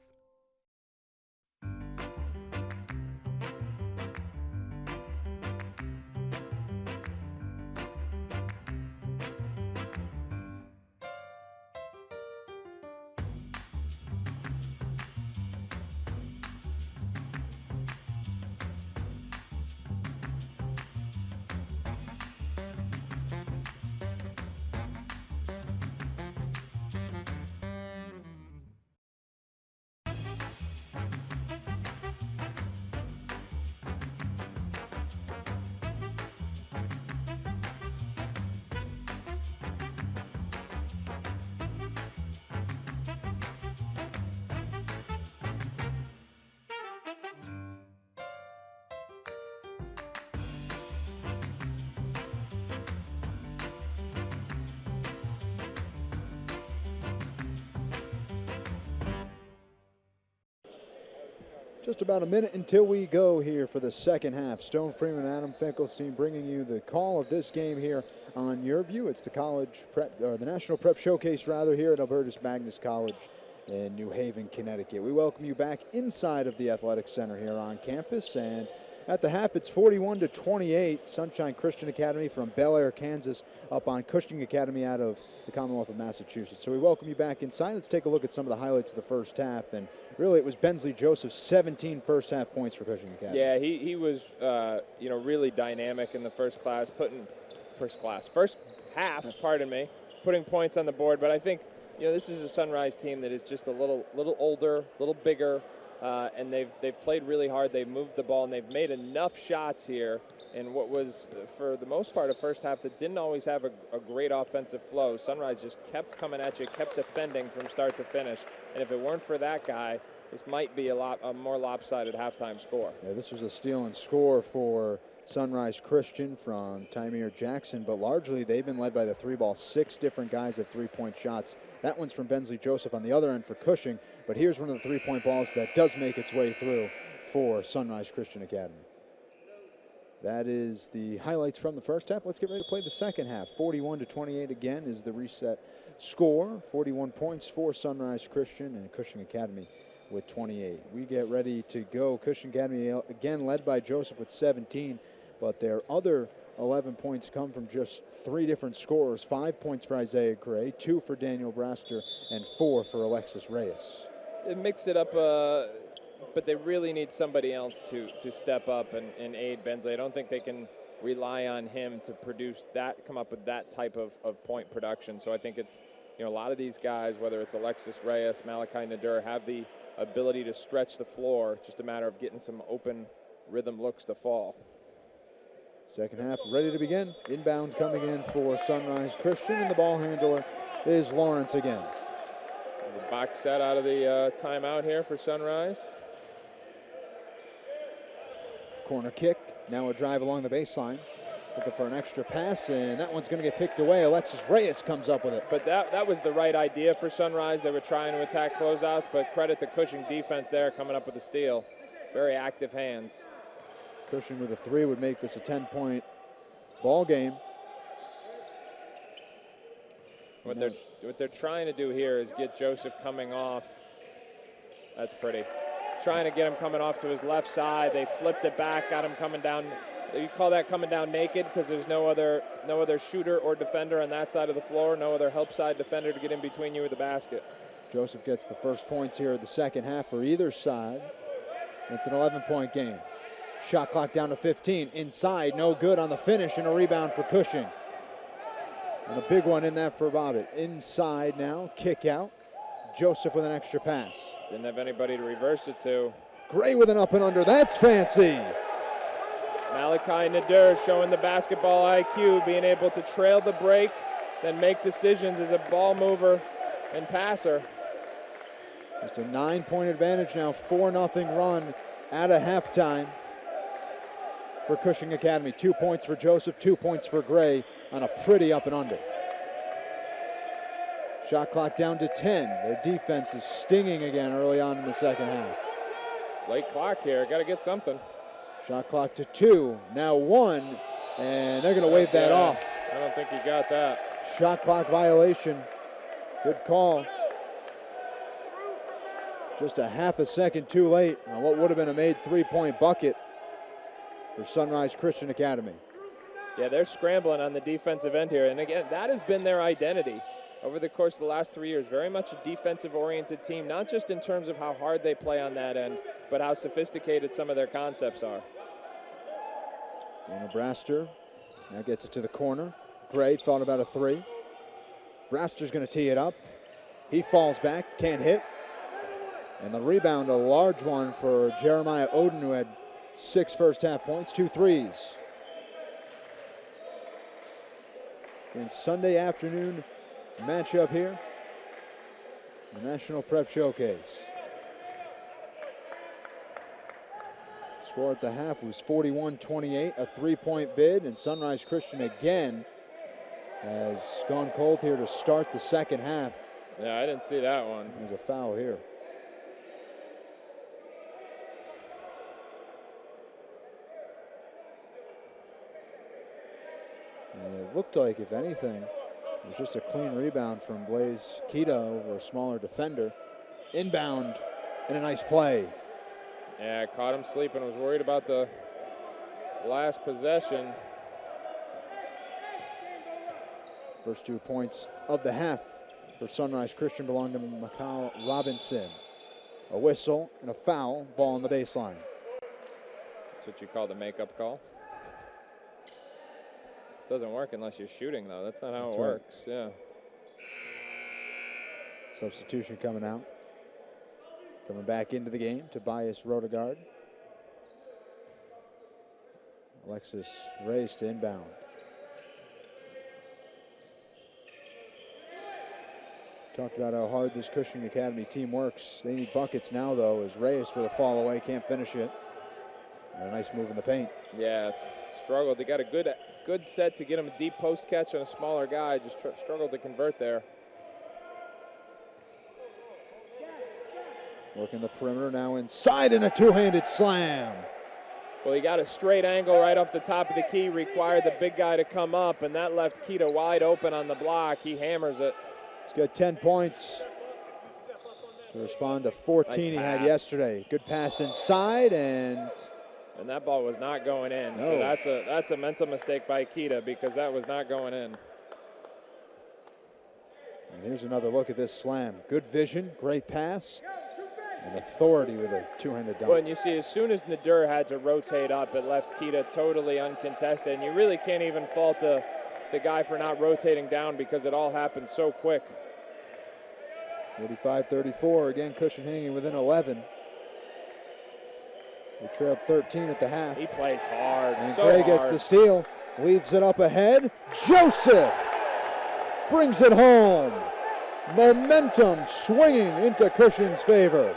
Just about a minute until we go here for the second half. Stone Freeman, Adam Finkelstein bringing you the call of this game here on Yurview. It's the college prep, or the National Prep Showcase rather, here at Albertus Magnus College in New Haven, Connecticut. We welcome you back inside of the Athletic Center here on campus, and at the half, it's 41-28. Sunshine Christian Academy from Bel Air, Kansas, up on Cushing Academy out of the Commonwealth of Massachusetts. So we welcome you back inside. Let's take a look at some of the highlights of the first half. And really, it was Bensley Joseph's 17 first half points for Cushing Academy. Yeah, he was really dynamic in the first half, putting points on the board. But I think this is a Sunrise team that is just a little older, a little bigger. And they've played really hard. They've moved the ball, and they've made enough shots here in what was, for the most part, a first half that didn't always have a great offensive flow. Sunrise just kept coming at you, kept defending from start to finish. And if it weren't for that guy, this might be a more lopsided halftime score. Yeah, this was a steal and score for Sunrise Christian from Tymir Jackson, but largely they've been led by the three ball. 6 different guys have three-point shots. That one's from Bensley Joseph on the other end for Cushing, but here's one of the three-point balls that does make its way through for Sunrise Christian Academy. That is the highlights from the first half. Let's get ready to play the second half. 41-28 again is the reset score. 41 points for Sunrise Christian, and Cushing Academy with 28. We get ready to go. Cushing Academy again led by Joseph with 17, but their other 11 points come from just 3 different scorers. 5 points for Isaiah Gray, 2 for Daniel Braster, and 4 for Alexis Reyes. It mixed it up, but they really need somebody else to step up and aid Bensley. I don't think they can rely on him to come up with that type of point production. So I think it's, a lot of these guys, whether it's Alexis Reyes, Malachi Nadur, have the ability to stretch the floor. Just a matter of getting some open rhythm looks to fall. Second half ready to begin. Inbound coming in for Sunrise Christian, and the ball handler is Lawrence again. The box set out of the timeout here for Sunrise. Corner kick, now a drive along the baseline. Looking for an extra pass, and that one's going to get picked away. Alexis Reyes comes up with it. But that was the right idea for Sunrise. They were trying to attack closeouts, but credit the Cushing defense there coming up with a steal. Very active hands. Cushing with a 3 would make this a 10-point ball game. What they're trying to do here is get Joseph coming off. That's pretty. Trying to get him coming off to his left side. They flipped it back, got him coming down. You call that coming down naked because there's no other shooter or defender on that side of the floor, no other help side defender to get in between you with the basket. Joseph gets the first points here of the second half for either side. It's an 11-point game. Shot clock down to 15. Inside, no good on the finish, and a rebound for Cushing. And a big one in that for Bobbitt. Inside now, kick out. Joseph with an extra pass. Didn't have anybody to reverse it to. Gray with an up and under. That's fancy. Malachi Nader showing the basketball IQ, being able to trail the break, then make decisions as a ball mover and passer. Just a 9-point advantage now, 4-0 run at a halftime for Cushing Academy. 2 points for Joseph, 2 points for Gray on a pretty up and under. Shot clock down to 10. Their defense is stinging again early on in the second half. Late clock here, got to get something. Shot clock to 2, now 1, and they're going to wave that off. I don't think he got that. Shot clock violation. Good call. Just a half a second too late on what would have been a made 3-point bucket for Sunrise Christian Academy. Yeah, they're scrambling on the defensive end here. And again, that has been their identity over the course of the last 3 years. Very much a defensive-oriented team, not just in terms of how hard they play on that end, but how sophisticated some of their concepts are. Dana Braster now gets it to the corner. Gray thought about a 3. Braster's going to tee it up. He falls back, can't hit. And the rebound, a large one for Jeremiah Oden, who had 6 first-half points, 2 threes. And Sunday afternoon matchup here, the National Prep Showcase. Score at the half was 41-28, a 3-point bid, and Sunrise Christian again has gone cold here to start the second half. Yeah, I didn't see that one. There's a foul here. And it looked like, if anything, it was just a clean rebound from Blaze Kita over a smaller defender. Inbound and a nice play. Yeah, caught him sleeping. Was worried about the last possession. First 2 points of the half for Sunrise Christian belong to Macau Robinson. A whistle and a foul, ball on the baseline. That's what you call the makeup call. Doesn't work unless you're shooting, though. That's not how it works. Yeah. Substitution coming out. Coming back into the game, Tobias Rodegard. Alexis Reyes to inbound. Talked about how hard this Cushing Academy team works. They need buckets now, though, as Reyes with a fall away, can't finish it. And a nice move in the paint. Yeah, struggled. They got a good set to get him a deep post catch on a smaller guy. Just struggled to convert there. Working the perimeter now inside, and a two-handed slam. Well, he got a straight angle right off the top of the key, required the big guy to come up, and that left Kita wide open on the block. He hammers it. He's got 10 points to respond to 14 nice he had yesterday. Good pass inside, and that ball was not going in. No. So that's a mental mistake by Kita, because that was not going in. And here's another look at this slam. Good vision, great pass, and authority with a two-handed dunk. Well, and you see, as soon as Nader had to rotate up, it left Kita totally uncontested. And you really can't even fault the guy for not rotating down, because it all happened so quick. 45-34, again, Cushing hanging within 11. They trailed 13 at the half. He plays hard, and so Gray hard. gets the steal, leaves it up ahead. Joseph brings it home. Momentum swinging into Cushing's favor.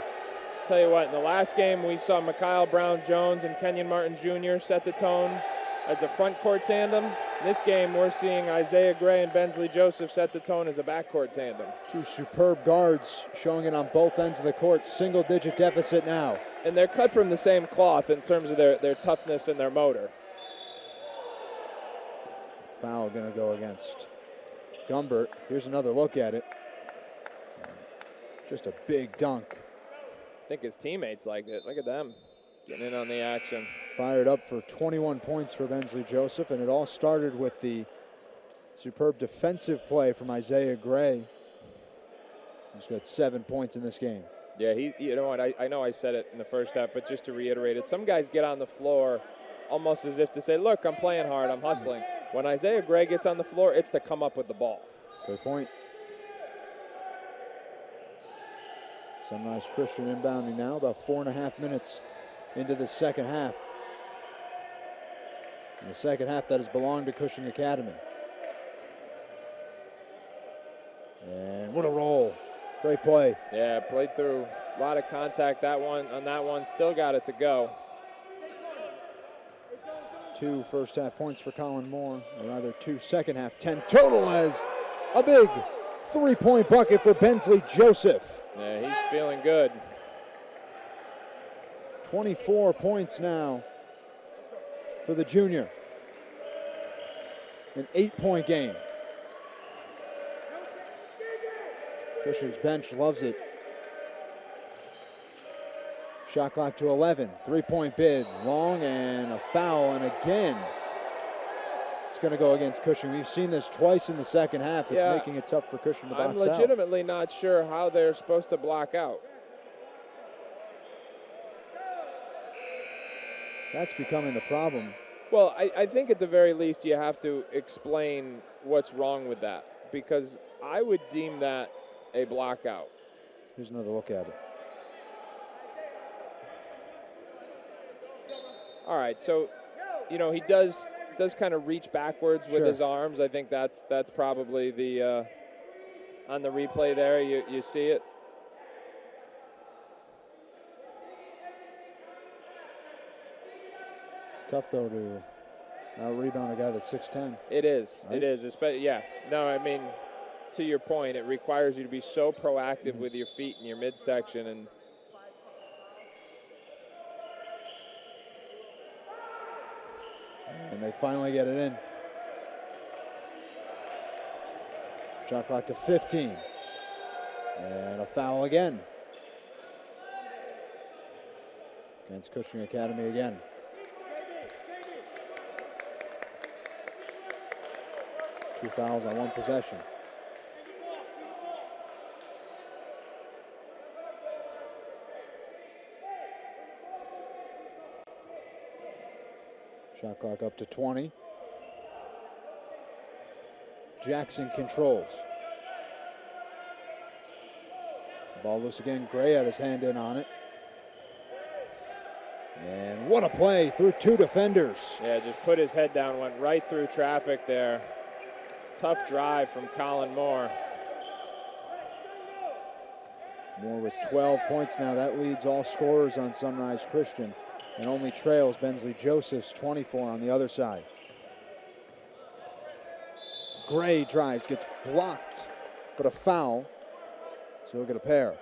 Tell you what, in the last game we saw Mikhail Brown-Jones and Kenyon Martin Jr. set the tone as a front court tandem. In this game, we're seeing Isaiah Gray and Bensley Joseph set the tone as a backcourt tandem. Two superb guards showing it on both ends of the court. Single-digit deficit now. And they're cut from the same cloth in terms of their toughness and their motor. Foul going to go against Gumbert. Here's another look at it. Just a big dunk. I think his teammates liked it. Look at them getting in on the action. Fired up for 21 points for Bensley Joseph, and it all started with the superb defensive play from Isaiah Gray. He's got 7 points in this game. Yeah, you know what, I know I said it in the first half, but just to reiterate it, some guys get on the floor almost as if to say, look, I'm playing hard, I'm hustling. When Isaiah Gray gets on the floor, it's to come up with the ball. Good point. Sunrise Christian inbounding now, about 4.5 minutes into the second half. In the second half, that has belonged to Cushing Academy. And what a roll. Great play. Yeah, played through a lot of contact on that one. Still got it to go. 2 first-half points for Colin Moore, or rather 2 second-half, 10 total as a big 3-point bucket for Bensley Joseph. Yeah, he's feeling good. 24 points now for the junior. An 8-point game. Cushing's bench loves it. Shot clock to 11. 3-point bid. Long and a foul. And again, it's going to go against Cushing. We've seen this twice in the second half. It's making it tough for Cushing to box I'm legitimately not sure how they're supposed to block out. That's becoming the problem. Well, I think at the very least you have to explain what's wrong with that, because I would deem that a block out. Here's another look at it. All right, so, you know, he does kind of reach backwards with his arms. I think that's probably the on the replay there. You see it. It's tough though to rebound a guy that's 6'10". It is. Right? It is. Yeah. No, I mean, to your point, it requires you to be so proactive with your feet in your midsection, and they finally get it in. Shot clock to 15. And a foul again. Against Cushing Academy again. Two fouls on one possession. Shot clock up to 20. Jackson controls. Ball loose again. Gray had his hand in on it. And what a play through 2 defenders. yeah, just put his head down, went right through traffic there. Tough drive from Colin Moore. Moore with 12 points now. That leads all scorers on Sunrise Christian, and only trails Bensley Joseph's 24 on the other side. Gray drives, gets blocked, but a foul, so he'll get a pair.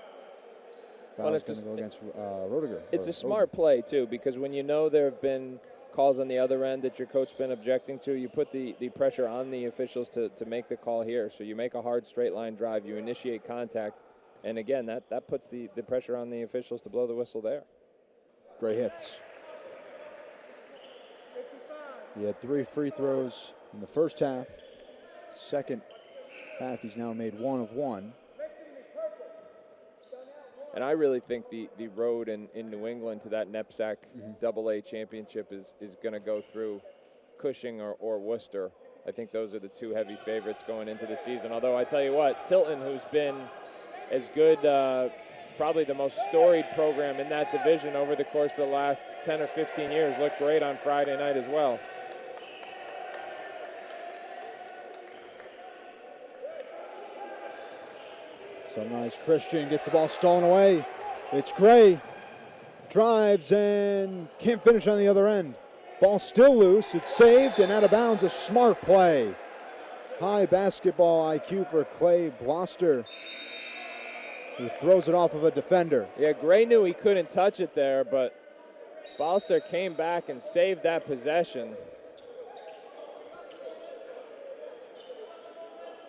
Foul's going to go against Roediger. It's a smart play, too, because when you know there have been calls on the other end that your coach's been objecting to, you put the pressure on the officials to make the call here. So you make a hard straight line drive, you initiate contact, and again, that puts the pressure on the officials to blow the whistle there. Gray hits. He had 3 free throws in the first half. Second half, he's now made 1 of 1. And I really think the road in New England to that NEPSAC AA championship is going to go through Cushing or Worcester. I think those are the 2 heavy favorites going into the season. Although I tell you what, Tilton, who's been as good, probably the most storied program in that division over the course of the last 10 or 15 years, looked great on Friday night as well. Sunrise Christian gets the ball stolen away. It's Gray. Drives and can't finish on the other end. Ball still loose. It's saved and out of bounds. A smart play. High basketball IQ for Clay Bloster, who throws it off of a defender. Yeah, Gray knew he couldn't touch it there, but Bloster came back and saved that possession.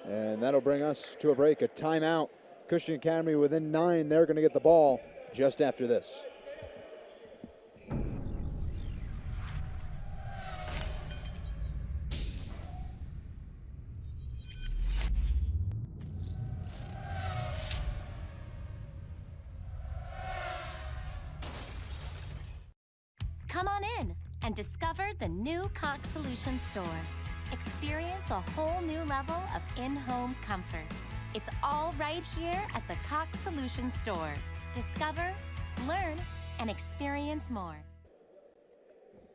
And that'll bring us to a break, a timeout. Cushing Academy within 9. They're going to get the ball just after this. Come on in and discover the new Cox Solution Store. Experience a whole new level of in-home comfort. It's all right here at the Cox Solution Store. Discover, learn, and experience more.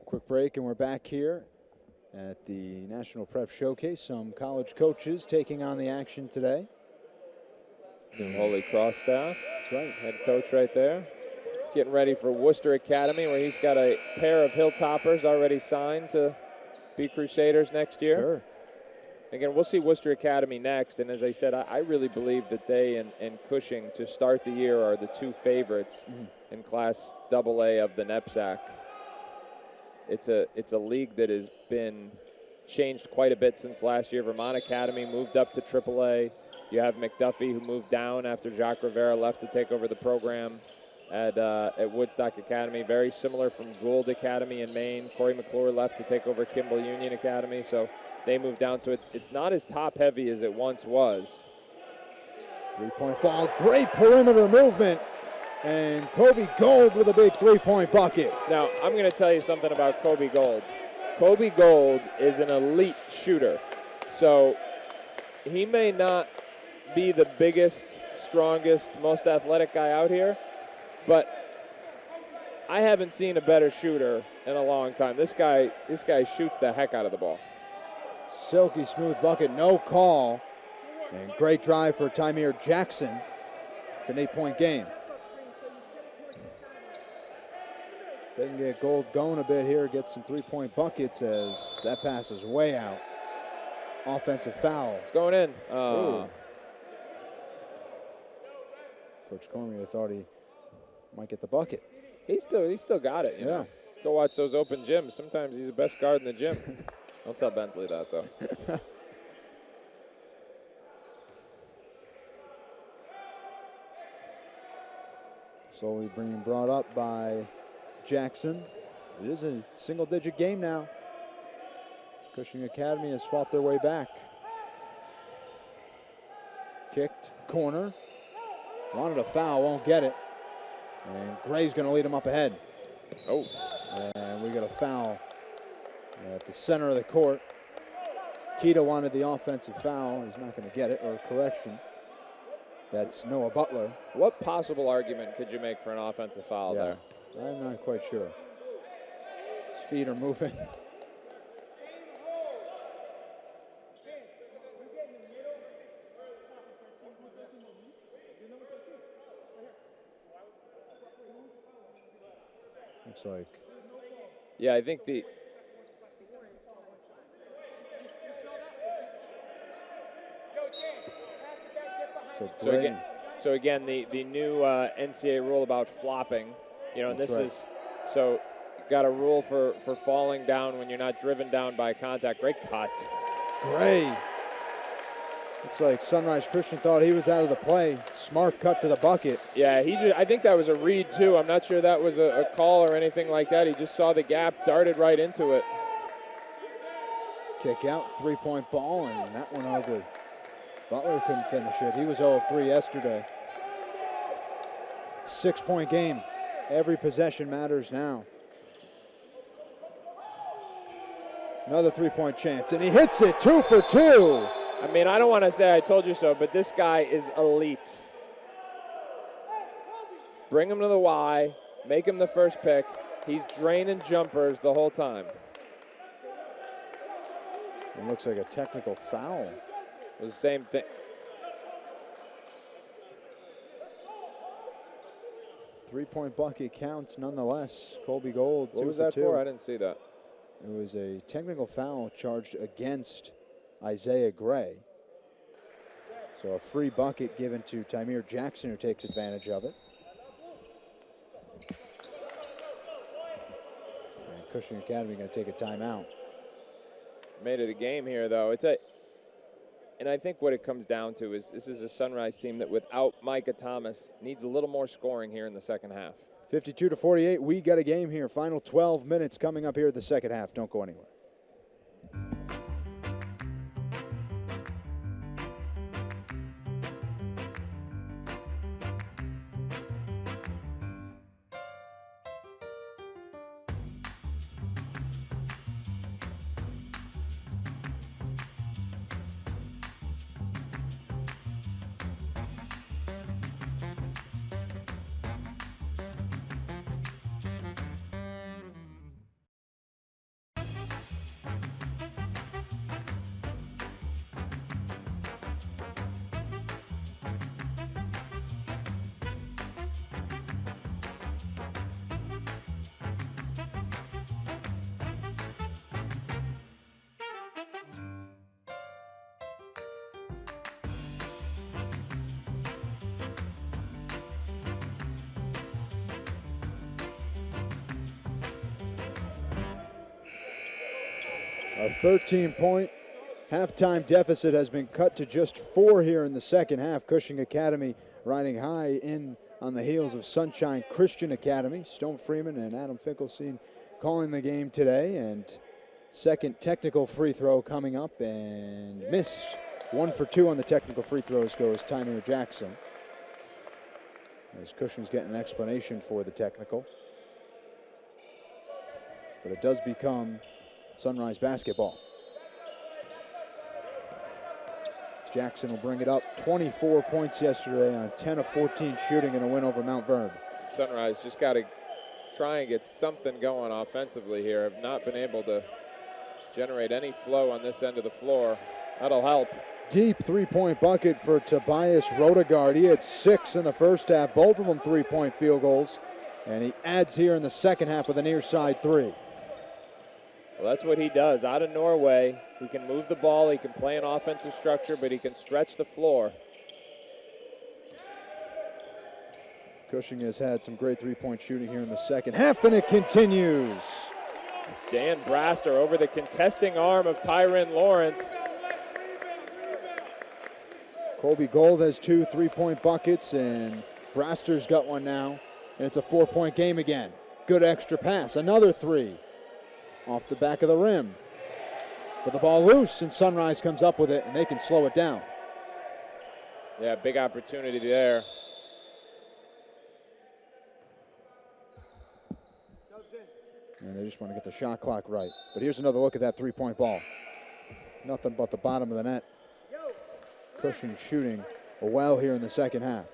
Quick break, and we're back here at the National Prep Showcase. Some college coaches taking on the action today. New Holy Cross staff. That's right. Head coach right there. Getting ready for Worcester Academy, where he's got a pair of Hilltoppers already signed to be Crusaders next year. Sure. Again, we'll see Worcester Academy next, and as I said, I really believe that they and Cushing to start the year are the two favorites in Class AA of the NEPSAC. It's a league that has been changed quite a bit since last year. Vermont Academy moved up to AAA. You have McDuffie, who moved down after Jacques Rivera left to take over the program at Woodstock Academy. Very similar from Gould Academy in Maine. Corey McClure left to take over Kimball Union Academy, so they moved down. So it's not as top-heavy as it once was. Three-point ball, great perimeter movement. And Kobe Gold with a big three-point bucket. Now, I'm going to tell you something about Kobe Gold. Kobe Gold is an elite shooter. So he may not be the biggest, strongest, most athletic guy out here, but I haven't seen a better shooter in a long time. This guy shoots the heck out of the ball. Silky smooth bucket, no call. And great drive for Tymere Jackson. It's an 8-point game. They can get Gold going a bit here, get some three-point buckets as that pass is way out. Offensive foul. It's going in. Coach Cormier thought he might get the bucket. He still got it. You know? Go watch those open gyms. Sometimes he's the best guard in the gym. Don't tell Bensley that, though. Slowly being brought up by Jackson. It is a single-digit game now. Cushing Academy has fought their way back. Kicked, corner. Wanted a foul, won't get it. And Gray's going to lead him up ahead. Oh. And we got a foul at the center of the court. Keita wanted the offensive foul. He's not going to get it, or correction. That's Noah Butler. What possible argument could you make for an offensive foul there? I'm not quite sure. His feet are moving. Looks like. Yeah, I think the. So again, the new NCAA rule about flopping, you know, and this is, so got a rule for falling down when you're not driven down by contact. Great cut. Gray. Looks like Sunrise Christian thought he was out of the play. Smart cut to the bucket. Yeah, I think that was a read too. I'm not sure that was a call or anything like that. He just saw the gap, darted right into it. Kick out, three-point ball, and that one ugly. Butler couldn't finish it. He was 0 of 3 yesterday. 6-point game. Every possession matters now. Another three-point chance, and he hits it, 2 for 2. I mean, I don't want to say I told you so, but this guy is elite. Bring him to the Y, make him the first pick. He's draining jumpers the whole time. It looks like a technical foul. It was the same thing. Three-point bucket counts nonetheless. Colby Gold, 2 What was for that 2. for? I didn't see that. It was a technical foul charged against Isaiah Gray. So a free bucket given to Tymere Jackson, who takes advantage of it. And Cushing Academy going to take a timeout. Made it a game here, though. And I think what it comes down to is this is a Sunrise team that without Micah Thomas needs a little more scoring here in the second half. 52-48, we got a game here. Final 12 minutes coming up here at the second half. Don't go anywhere. A 13-point halftime deficit has been cut to just 4 here in the second half. Cushing Academy riding high in on the heels of Sunshine Christian Academy. Stone Freeman and Adam Finkelstein calling the game today. And second technical free throw coming up and missed. 1 for 2 on the technical free throws goes Tyner Jackson. As Cushing's getting an explanation for the technical. But it does become Sunrise basketball. Jackson will bring it up. 24 points yesterday on 10 of 14 shooting in a win over Mount Vernon. Sunrise just got to try and get something going offensively here. Have not been able to generate any flow on this end of the floor. That'll help. Deep three-point bucket for Tobias Rodegard. He had 6 in the first half, both of them three-point field goals. And he adds here in the second half with a near side 3. Well, that's what he does. Out of Norway, he can move the ball, he can play an offensive structure, but he can stretch the floor. Cushing has had some great three-point shooting here in the second half, and it continues. Dan Braster over the contesting arm of Tyron Lawrence. Colby Gold has 2 three-point buckets, and Braster's got one now, and it's a 4-point game again. Good extra pass, another 3 off the back of the rim. But the ball loose, and Sunrise comes up with it, and they can slow it down. Yeah, big opportunity there. And they just want to get the shot clock right. But here's another look at that three-point ball. Nothing but the bottom of the net. Cushing shooting well here in the second half.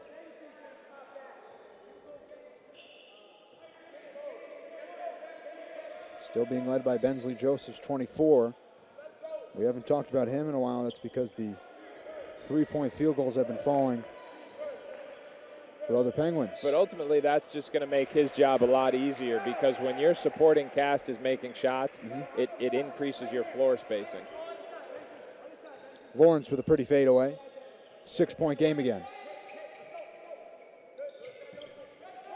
Still being led by Bensley Josephs, 24. We haven't talked about him in a while. That's because the three-point field goals have been falling for other Penguins. But ultimately, that's just going to make his job a lot easier because when your supporting cast is making shots, it increases your floor spacing. Lawrence with a pretty fadeaway. 6-point game again.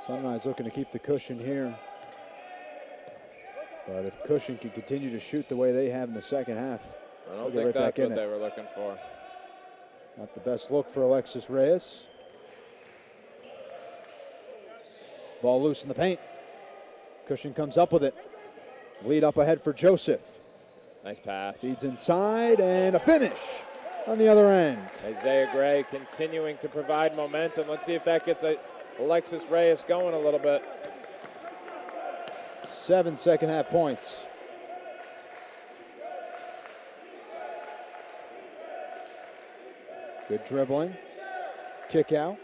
Sunrise looking to keep the cushion here. But if Cushing can continue to shoot the way they have in the second half, I don't think that's what they were looking for. Not the best look for Alexis Reyes. Ball loose in the paint. Cushing comes up with it. Lead up ahead for Joseph. Nice pass. Feeds inside and a finish on the other end. Isaiah Gray continuing to provide momentum. Let's see if that gets Alexis Reyes going a little bit. 7 second half points. Good dribbling. Kick out.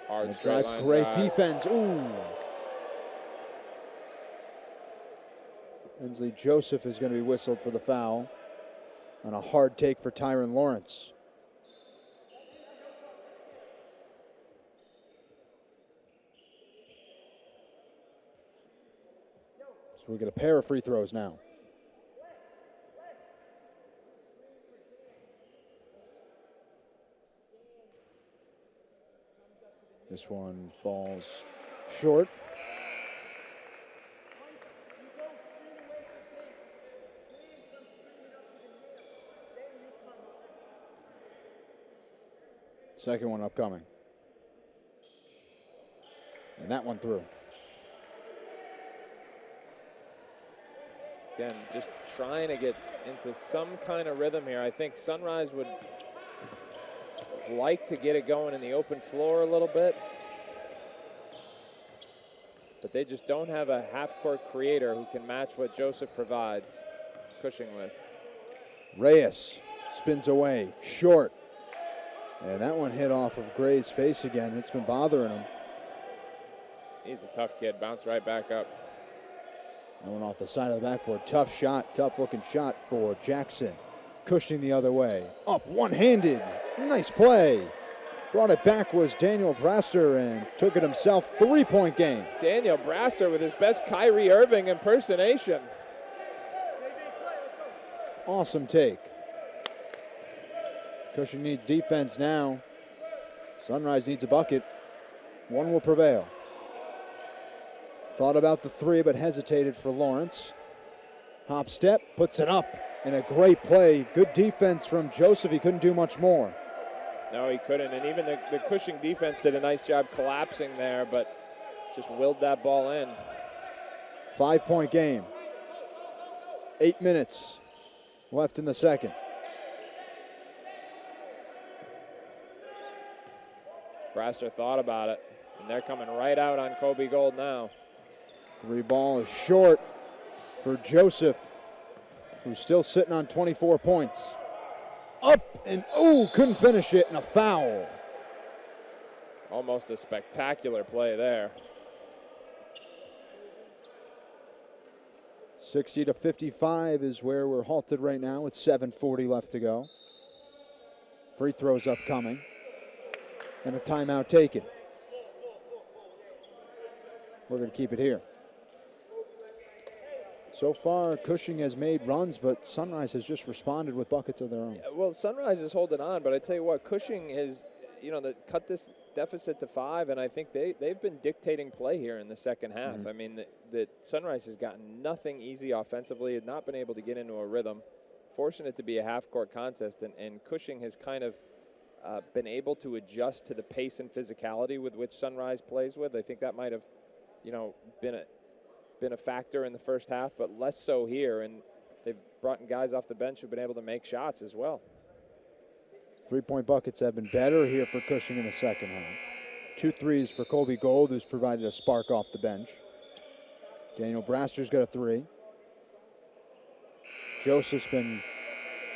Hard drive, great defense. Ooh. Bensley Joseph is going to be whistled for the foul on a hard take for Tyron Lawrence. So we get a pair of free throws now. This one falls short. Second one upcoming. And that one through. Again, just trying to get into some kind of rhythm here. I think Sunrise would like to get it going in the open floor a little bit. But they just don't have a half-court creator who can match what Joseph provides Cushing with. Reyes spins away, short. And that one hit off of Gray's face again. It's been bothering him. He's a tough kid. Bounce right back up. That one off the side of the backboard. Tough shot, tough-looking shot for Jackson. Cushing the other way. Up one-handed. Nice play. Brought it back was Daniel Braster and took it himself. 3-point game. Daniel Braster with his best Kyrie Irving impersonation. Awesome take. Cushing needs defense now. Sunrise needs a bucket. One will prevail. Thought about the three, but hesitated for Lawrence. Hop step, puts it up, and a great play. Good defense from Joseph. He couldn't do much more. No, he couldn't. And even the Cushing defense did a nice job collapsing there, but just willed that ball in. 5-point game. 8 minutes left in the second. Braster thought about it, and they're coming right out on Kobe Gold now. 3 ball is short for Joseph, who's still sitting on 24 points. Up and, couldn't finish it, and a foul. Almost a spectacular play there. 60-55 is where we're halted right now with 7:40 left to go. Free throws upcoming, and a timeout taken. We're going to keep it here. So far, Cushing has made runs, but Sunrise has just responded with buckets of their own. Well, Sunrise is holding on, but I tell you what, Cushing has, cut this deficit to 5, and I think they've been dictating play here in the second half. Mm-hmm. I mean, the Sunrise has gotten nothing easy offensively, had not been able to get into a rhythm, forcing it to be a half-court contest, and Cushing has kind of been able to adjust to the pace and physicality with which Sunrise plays with. I think that might have, been a factor in the first half, but less so here, and they've brought in guys off the bench who've been able to make shots as well. 3-point buckets have been better here for Cushing in the second half. 2 threes for Colby Gold, who's provided a spark off the bench. Daniel Braster's got a 3. Joseph's been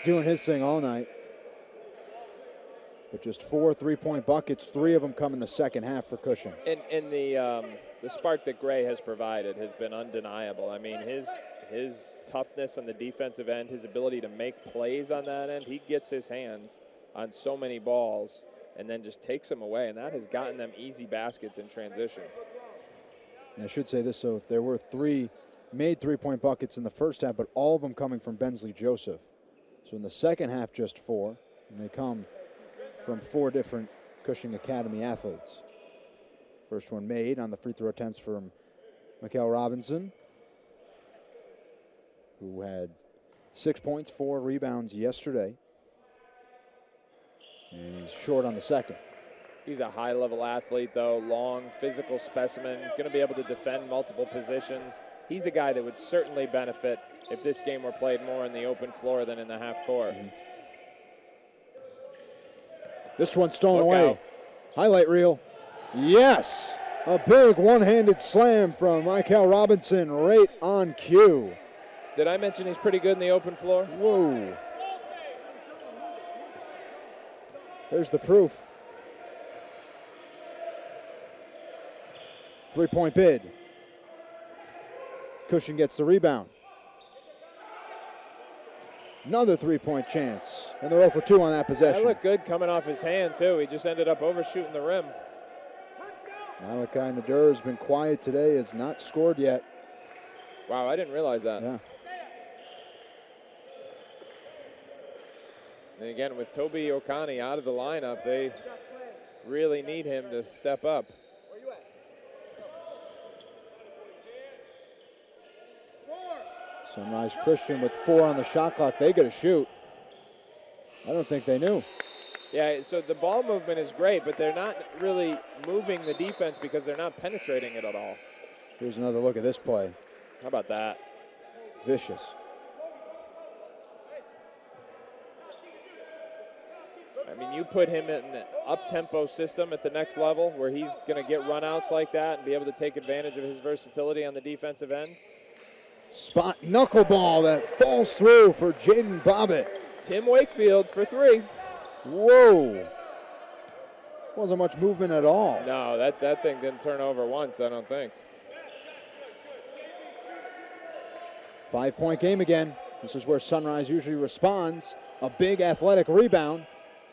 doing his thing all night. But just 4 3-point buckets, 3 of them come in the second half for Cushing. And the spark that Gray has provided has been undeniable. I mean, his toughness on the defensive end, his ability to make plays on that end, he gets his hands on so many balls and then just takes them away, and that has gotten them easy baskets in transition. And I should say this, so there were 3 made 3-point buckets in the first half, but all of them coming from Bensley Joseph. So in the second half, just 4, and they come from 4 different Cushing Academy athletes. First one made on the free throw attempts from Mikael Robinson, who had 6 points, 4 rebounds yesterday. And he's short on the second. He's a high-level athlete, though, long, physical specimen, going to be able to defend multiple positions. He's a guy that would certainly benefit if this game were played more in the open floor than in the half court. Mm-hmm. This one's stolen away. Out. Highlight reel. Yes! A big one-handed slam from Mikael Robinson right on cue. Did I mention he's pretty good in the open floor? Whoa. There's the proof. 3-point bid. Cushing gets the rebound. Another 3-point chance. And they're 0 for 2 on that possession. That looked good coming off his hand, too. He just ended up overshooting the rim. Malachi Nadur has been quiet today, has not scored yet. Wow, I didn't realize that. Yeah. And again, with Toby Okani out of the lineup, they really need him to step up. Sunrise Christian with 4 on the shot clock. They got to shoot. I don't think they knew. Yeah, so the ball movement is great, but they're not really moving the defense because they're not penetrating it at all. Here's another look at this play. How about that? Vicious. I mean, you put him in an up-tempo system at the next level where he's going to get runouts like that and be able to take advantage of his versatility on the defensive end. Spot knuckleball that falls through for Jaden Bobbitt. Tim Wakefield for 3. Whoa. Wasn't much movement at all. No, that thing didn't turn over once, I don't think. 5-point game again. This is where Sunrise usually responds. A big athletic rebound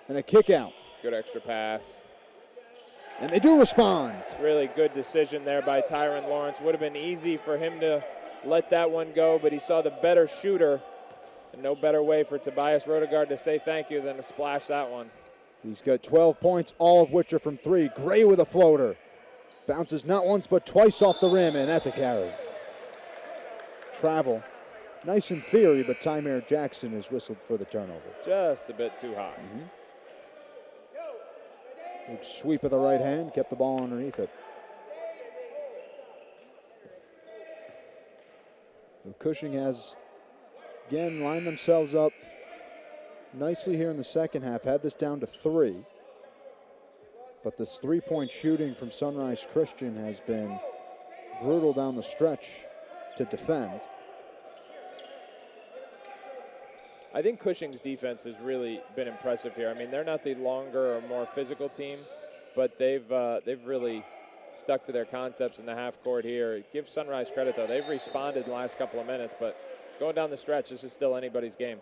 and a kick out. Good extra pass. And they do respond. Really good decision there by Tyron Lawrence. Would have been easy for him to let that one go, but he saw the better shooter. And no better way for Tobias Rodegaard to say thank you than to splash that one. He's got 12 points, all of which are from 3. Gray with a floater. Bounces not once but twice off the rim, and that's a carry. Travel nice in theory, but Tymer Jackson is whistled for the turnover. Just a bit too high. Big sweep of the right hand, kept the ball underneath it. So Cushing has, again, lined themselves up nicely here in the second half. Had this down to 3. But this three-point shooting from Sunrise Christian has been brutal down the stretch to defend. I think Cushing's defense has really been impressive here. I mean, they're not the longer or more physical team, but they've really stuck to their concepts in the half court here. Give Sunrise credit, though. They've responded in the last couple of minutes, but going down the stretch, this is still anybody's game.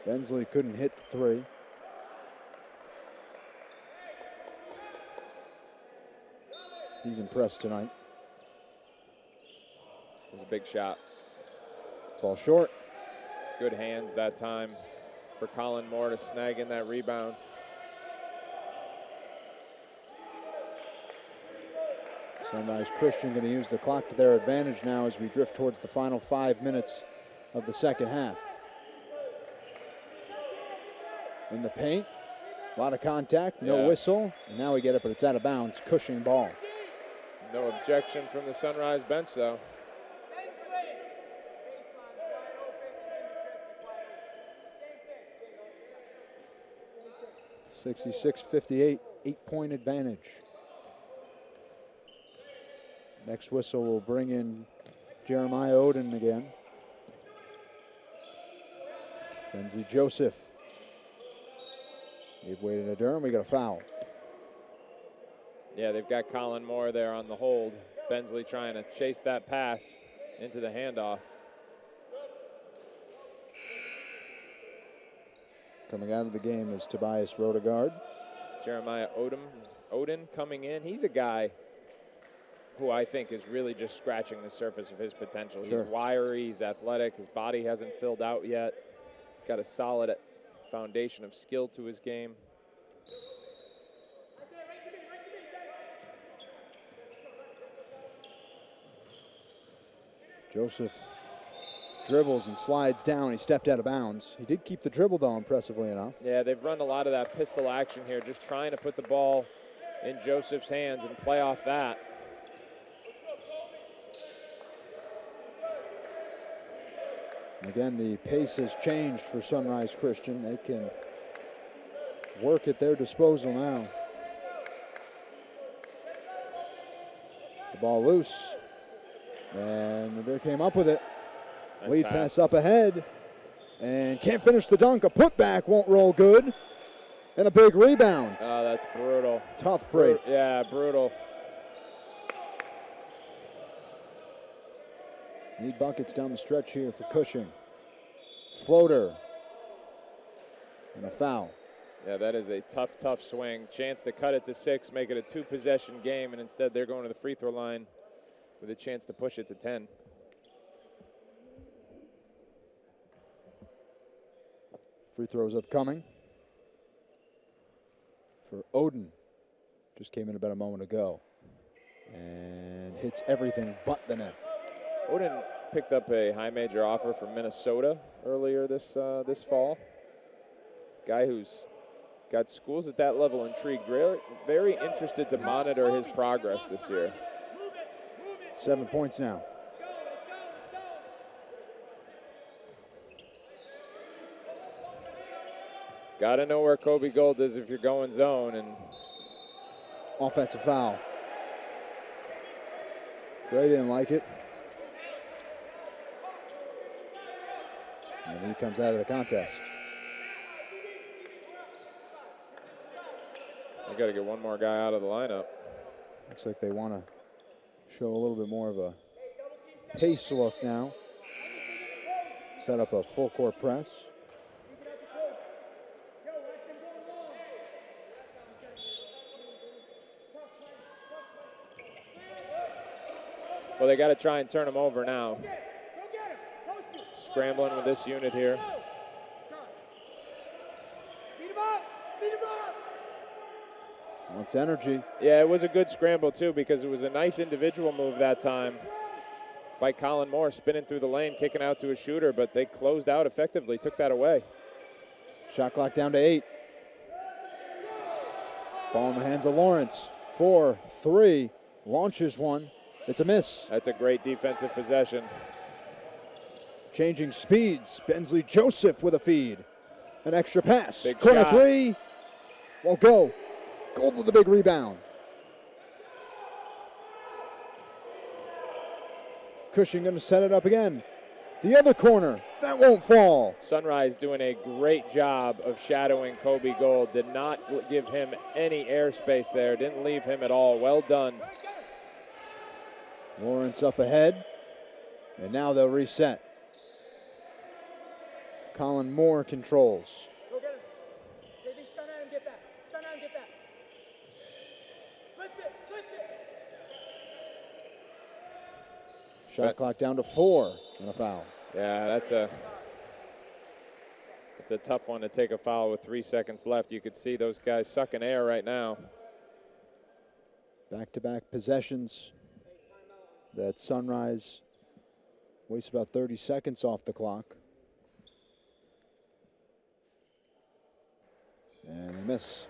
Bensley couldn't hit the 3. He's impressed tonight. It was a big shot. Fall short. Good hands that time for Colin Moore to snag in that rebound. Sunrise Christian going to use the clock to their advantage now as we drift towards the final 5 minutes of the second half. In the paint, a lot of contact, no whistle, and now we get it, but it's out of bounds. Cushing ball. No objection from the Sunrise bench, though. 66-58, 8-point advantage. Next whistle will bring in Jeremiah Oden again. Benzie Joseph. They've waited a Durham. We got a foul. Yeah, they've got Colin Moore there on the hold. Bensley trying to chase that pass into the handoff. Coming out of the game is Tobias Rodegard. Jeremiah Oden coming in. He's a guy who I think is really just scratching the surface of his potential. Sure. He's wiry, he's athletic, his body hasn't filled out yet. He's got a solid foundation of skill to his game. Joseph dribbles and slides down. He stepped out of bounds. He did keep the dribble, though, impressively enough. Yeah, they've run a lot of that pistol action here, just trying to put the ball in Joseph's hands and play off that. Again, the pace has changed for Sunrise Christian. They can work at their disposal now. The ball loose. And there came up with it. Nice Lead pass. pass up ahead. And can't finish the dunk. A putback won't roll good. And a big rebound. Oh, that's brutal. Tough break. Yeah, brutal. Need buckets down the stretch here for Cushing. Floater. And a foul. Yeah, that is a tough swing. Chance to cut it to 6, make it a 2-possession game, and instead they're going to the free throw line with a chance to push it to 10. Free throws upcoming for Oden. Just came in about a moment ago. And hits everything but the net. Oden picked up a high major offer from Minnesota earlier this fall. Guy who's got schools at that level intrigued. Very interested to monitor his progress this year. 7 points now. Got to know where Kobe Gold is if you're going zone. And Offensive foul. Gray didn't like it. And he comes out of the contest. I got to get one more guy out of the lineup. Looks like they want to show a little bit more of a pace look now. Set up a full court press. Well, they got to try and turn him over now. Scrambling with this unit here. Wants energy. Yeah, it was a good scramble, too, because it was a nice individual move that time. by Colin Moore, spinning through the lane, kicking out to a shooter, but they closed out effectively, took that away. Shot clock down to 8. Ball in the hands of Lawrence. 4-3. Launches one. It's a miss. That's a great defensive possession. Changing speeds. Bensley Joseph with a feed. An extra pass. Big Corner shot. 3. Won't go. Gold with a big rebound. Cushing going to set it up again. The other corner. That won't fall. Sunrise doing a great job of shadowing Kobe Gold. Did not give him any airspace there. Didn't leave him at all. Well done. Lawrence up ahead. And now they'll reset. Colin Moore controls. Go get him. JD, stun out and get back. Stun out and get back. Blitz it. Blitz it. Shot clock down to 4 and a foul. Yeah, that's a tough one to take a foul with 3 seconds left. You could see those guys sucking air right now. Back-to-back possessions that Sunrise wastes about 30 seconds off the clock. And they miss.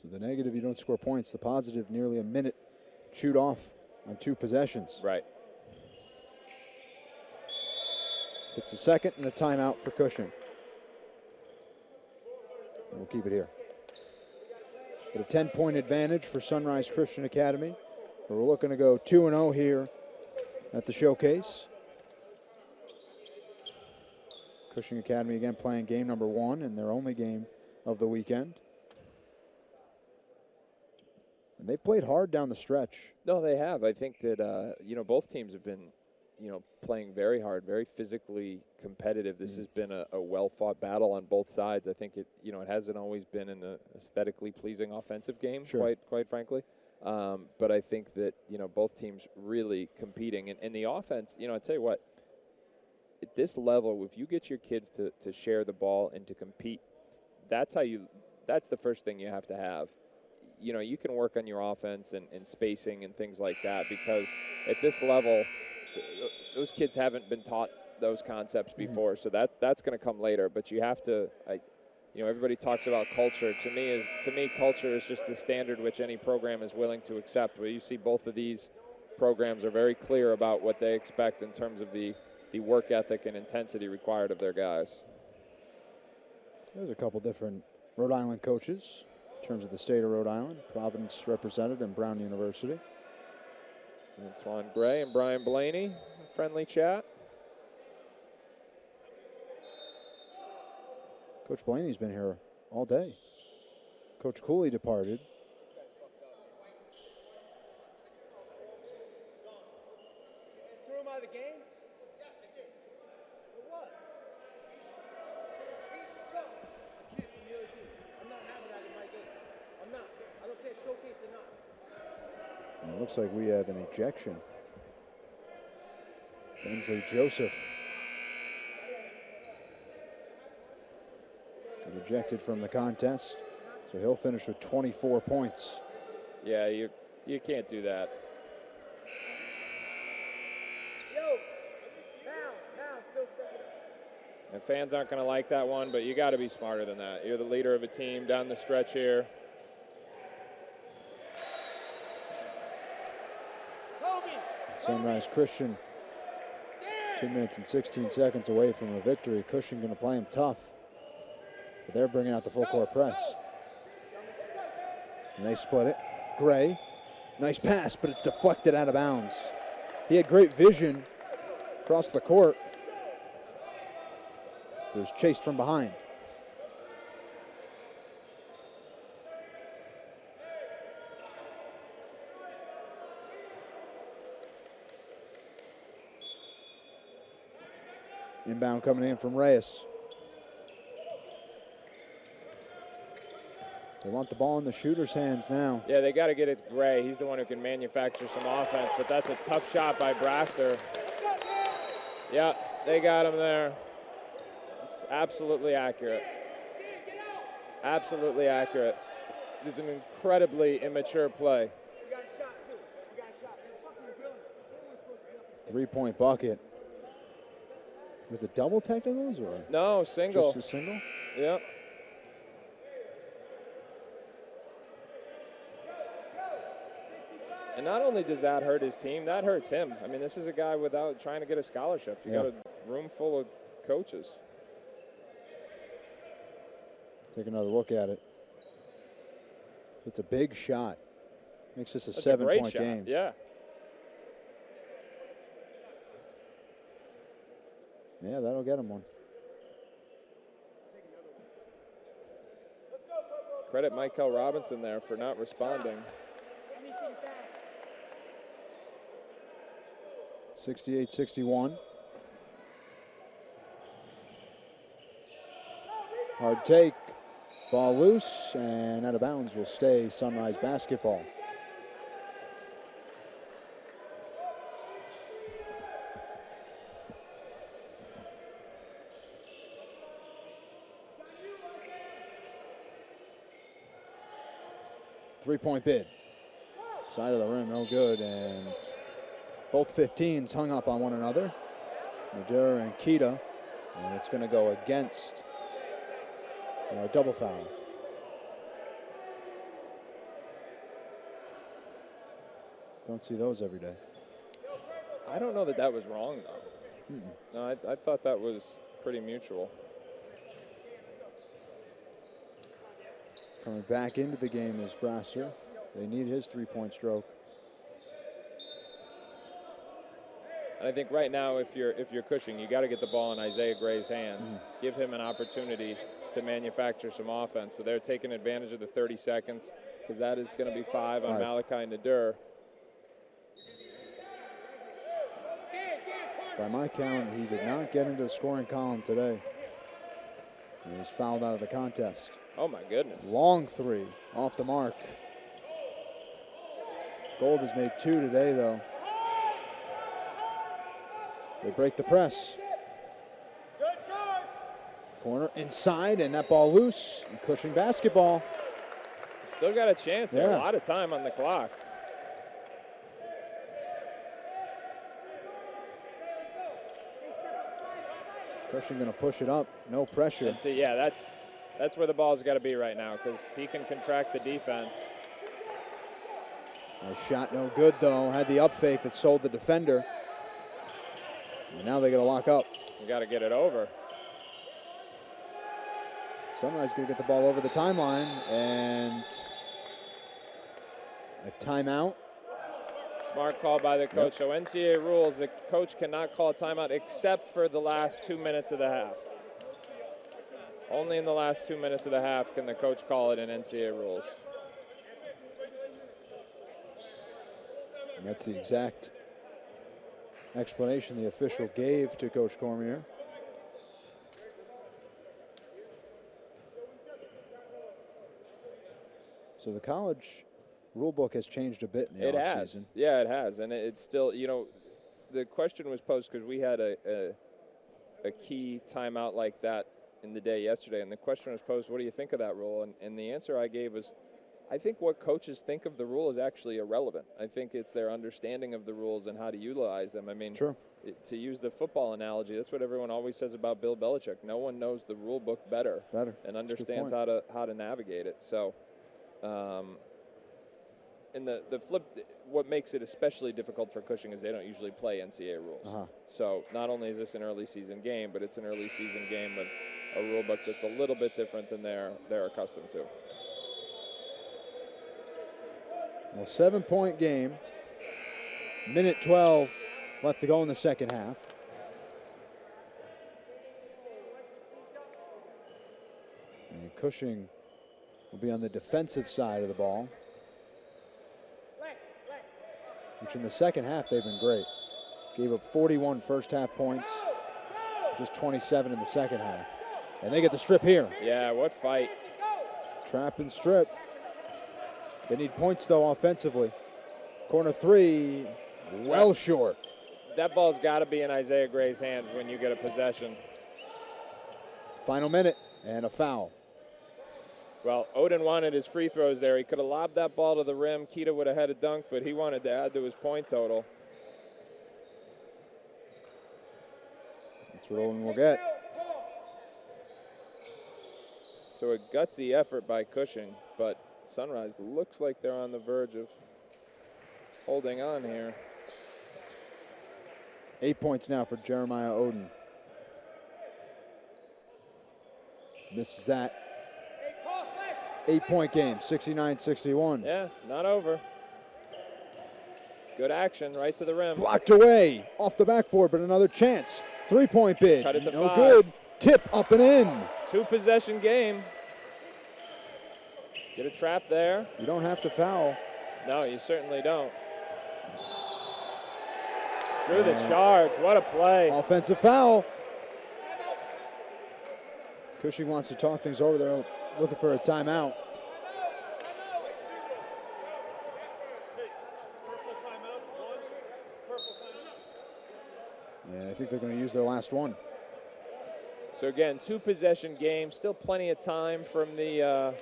So the negative, you don't score points. The positive, nearly a minute shoot off on 2 possessions. Right. It's a second and a timeout for Cushing. And we'll keep it here. But a 10-point advantage for Sunrise Christian Academy. We're looking to go 2-0 here at the showcase. Cushing Academy again playing game number 1 and their only game of the weekend. And they've played hard down the stretch. No, they have. I think that, both teams have been, playing very hard, very physically competitive. This has been a well-fought battle on both sides. I think it hasn't always been an aesthetically pleasing offensive game, Sure. quite frankly. But I think that, both teams really competing. And the offense, I tell you what, at this level, if you get your kids to share the ball and to compete, that's the first thing you have to have. You can work on your offense and spacing and things like that, because at this level, those kids haven't been taught those concepts before. So that's going to come later. But you have to, everybody talks about culture. To me, culture is just the standard which any program is willing to accept. Where you see both of these programs are very clear about what they expect in terms of the work ethic and intensity required of their guys. There's a couple different Rhode Island coaches in terms of the state of Rhode Island. Providence represented and Brown University. Antoine Gray and Brian Blaney, friendly chat. Coach Blaney's been here all day. Coach Cooley departed. Threw him out of the game? Yes, I did. For what? He's so a kid from the other team. I'm not having that in my game. I'm not. I don't care, showcase or not. And it looks like we have an ejection. Bensley Joseph got ejected from the contest, so he'll finish with 24 points. Yeah, you can't do that. Yo, pound, still stepping up. And fans aren't going to like that one, but you got to be smarter than that. You're the leader of a team down the stretch here. Sunrise Christian, 2 minutes and 16 seconds away from a victory. Cushing going to play him tough, but they're bringing out the full court press. And they split it. Gray, nice pass, but it's deflected out of bounds. He had great vision across the court. He was chased from behind. Inbound coming in from Reyes. They want the ball in the shooter's hands now. Yeah, they got to get it to Gray. He's the one who can manufacture some offense, but that's a tough shot by Braster. Yeah, they got him there. It's absolutely accurate. Absolutely accurate. is an incredibly immature play. You got a shot, too. You got a shot. You're fucking brilliant. They weren't supposed to be up. 3-point bucket. Was it double technicals or No, single. just a single? Yep. And not only does that hurt his team, that hurts him. I mean, this is a guy without trying to get a scholarship. You got a room full of coaches. Take another look at it. It's a big shot. Makes this a That's a great 7-point shot. game. Yeah. Yeah, that'll get him one. Credit Michael Robinson there for not responding. 68-61. Hard take. Ball loose and out of bounds will stay Sunrise basketball. Three-point bid. Side of the rim, no good, and both 15s hung up on one another. Nadir and Kita, and it's going to go against a double foul. Don't see those every day. I don't know that that was wrong, though. No, I thought that was pretty mutual. Coming back into the game is Brasser. They need his three-point stroke. And I think right now, if you're Cushing, you got to get the ball in Isaiah Gray's hands. Give him an opportunity to manufacture some offense. So they're taking advantage of the 30 seconds because that is going to be 5 on Malachi Nadir. By my count, he did not get into the scoring column today. He was fouled out of the contest. Oh, my goodness. Long three, off the mark. Gold has made 2 today, though. They break the press. Corner inside, and that ball loose. And Cushing basketball. Still got a chance here. Yeah. A lot of time on the clock. Cushing going to push it up. No pressure. And see, yeah, that's where the ball's got to be right now because he can contract the defense. Nice shot, no good, though. Had the up fake that sold the defender. And now they got to lock up. You got to get it over. Sunrise going to get the ball over the timeline, and a timeout. Smart call by the coach. So NCAA rules, the coach cannot call a timeout except for the last 2 minutes of the half. Only in the last 2 minutes of the half can the coach call it in NCAA rules. And that's the exact explanation the official gave to Coach Cormier. So the college rule book has changed a bit in the offseason. Yeah, it has. And it's still, the question was posed because we had a key timeout like that in the day yesterday. And the question was posed, what do you think of that rule? And the answer I gave was, I think what coaches think of the rule is actually irrelevant. I think it's their understanding of the rules and how to utilize them. I mean, Sure. To use the football analogy, that's what everyone always says about Bill Belichick. No one knows the rule book better. And understands how to navigate it. So, and the flip, what makes it especially difficult for Cushing is they don't usually play NCAA rules. So not only is this an early season game, but it's an early season game with a rule book that's a little bit different than they're accustomed to. Well, 7-point game. Minute 12 left to go in the second half. And Cushing will be on the defensive side of the ball, which in the second half they've been great. Gave up 41 first half points, just 27 in the second half. And they get the strip here. Yeah, what fight. Trap and strip. They need points, though, offensively. Corner three, well short. That ball's got to be in Isaiah Gray's hands when you get a possession. Final minute and a foul. Well, Odin wanted his free throws there. He could have lobbed that ball to the rim. Keita would have had a dunk, but he wanted to add to his point total. That's what Odin will get. So a gutsy effort by Cushing, but Sunrise looks like they're on the verge of holding on here. 8 points now for Jeremiah Odin. Misses that. 8-point game, 69-61. Yeah, not over. Good action, right to the rim. Blocked away, off the backboard, but another chance. 3-point bid. Cut it to no 5. good. Tip up and in. 2-possession game. Get a trap there. You don't have to foul. No, you certainly don't. Through the charge. What a play. Offensive foul. Cushing wants to talk things over there, looking for a timeout. And I think they're going to use their last one. So again, 2-possession game. Still plenty of time from the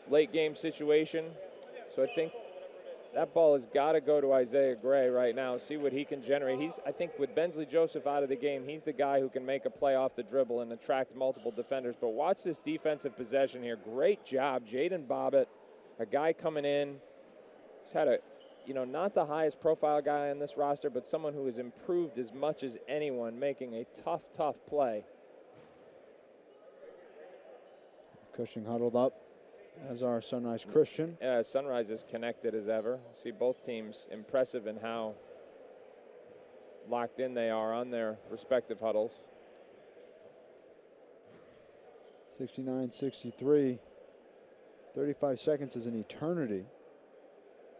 late game situation. So I think that ball has got to go to Isaiah Gray right now, see what he can generate. I think with Bensley Joseph out of the game, he's the guy who can make a play off the dribble and attract multiple defenders. But watch this defensive possession here. Great job, Jaden Bobbitt, a guy coming in. He's had a, not the highest profile guy on this roster, but someone who has improved as much as anyone, making a tough, tough play. Cushing huddled up, as our Sunrise Christian. Yeah, Sunrise is connected as ever. See both teams impressive in how locked in they are on their respective huddles. 69-63. 35 seconds is an eternity.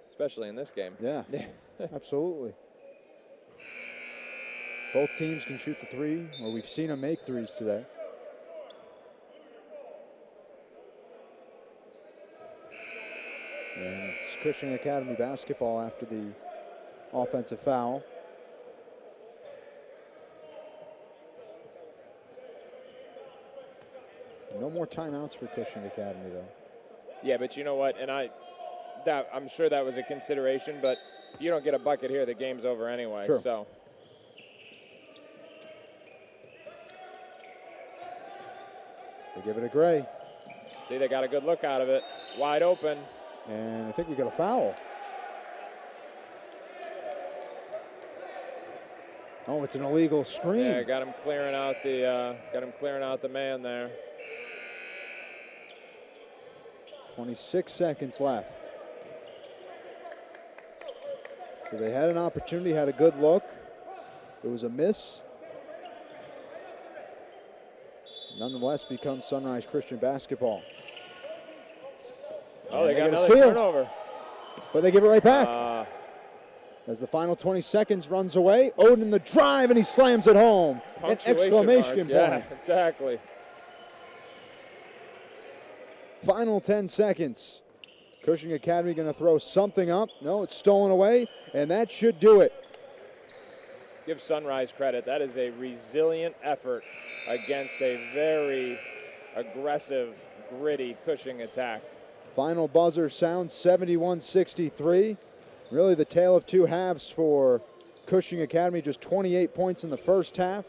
Especially in this game. Yeah, absolutely. Both teams can shoot the three, or we've seen them make threes today. And it's Cushing Academy basketball after the offensive foul. No more timeouts for Cushing Academy, though. Yeah, but you know what? And I'm sure that was a consideration, but if you don't get a bucket here, the game's over anyway. Sure. So. They give it to Gray. See, they got a good look out of it. Wide open. And I think we got a foul. Oh, it's an illegal screen. Yeah, got him clearing out the man there. 26 seconds left. So they had an opportunity, had a good look. It was a miss. Nonetheless, becomes Sunrise Christian basketball. Oh, they got get a another steal, turnover. but they give it right back. As the final 20 seconds runs away, Odin the drive, and he slams it home. An exclamation point. Yeah, exactly. Final 10 seconds. Cushing Academy going to throw something up. No, it's stolen away, and that should do it. Give Sunrise credit. That is a resilient effort against a very aggressive, gritty Cushing attack. Final buzzer sounds 71-63. Really the tale of two halves for Cushing Academy. Just 28 points in the first half,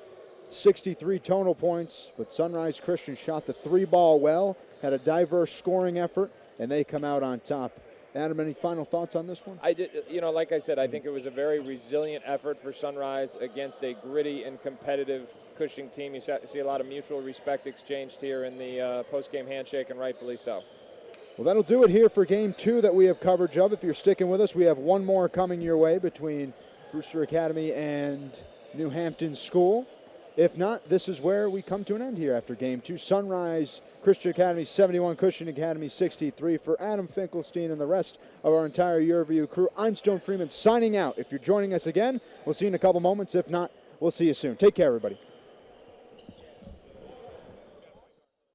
63 total points. But Sunrise Christian shot the three ball well, had a diverse scoring effort, and they come out on top. Adam, any final thoughts on this one? I did, like I said, I think it was a very resilient effort for Sunrise against a gritty and competitive Cushing team. You see a lot of mutual respect exchanged here in the post-game handshake, and rightfully so. Well, that'll do it here for Game 2 that we have coverage of. If you're sticking with us, we have one more coming your way between Brewster Academy and New Hampton School. If not, this is where we come to an end here after Game 2. Sunrise Christian Academy 71, Cushing Academy 63. For Adam Finkelstein and the rest of our entire Yurview crew, I'm Stone Freeman signing out. If you're joining us again, we'll see you in a couple moments. If not, we'll see you soon. Take care, everybody.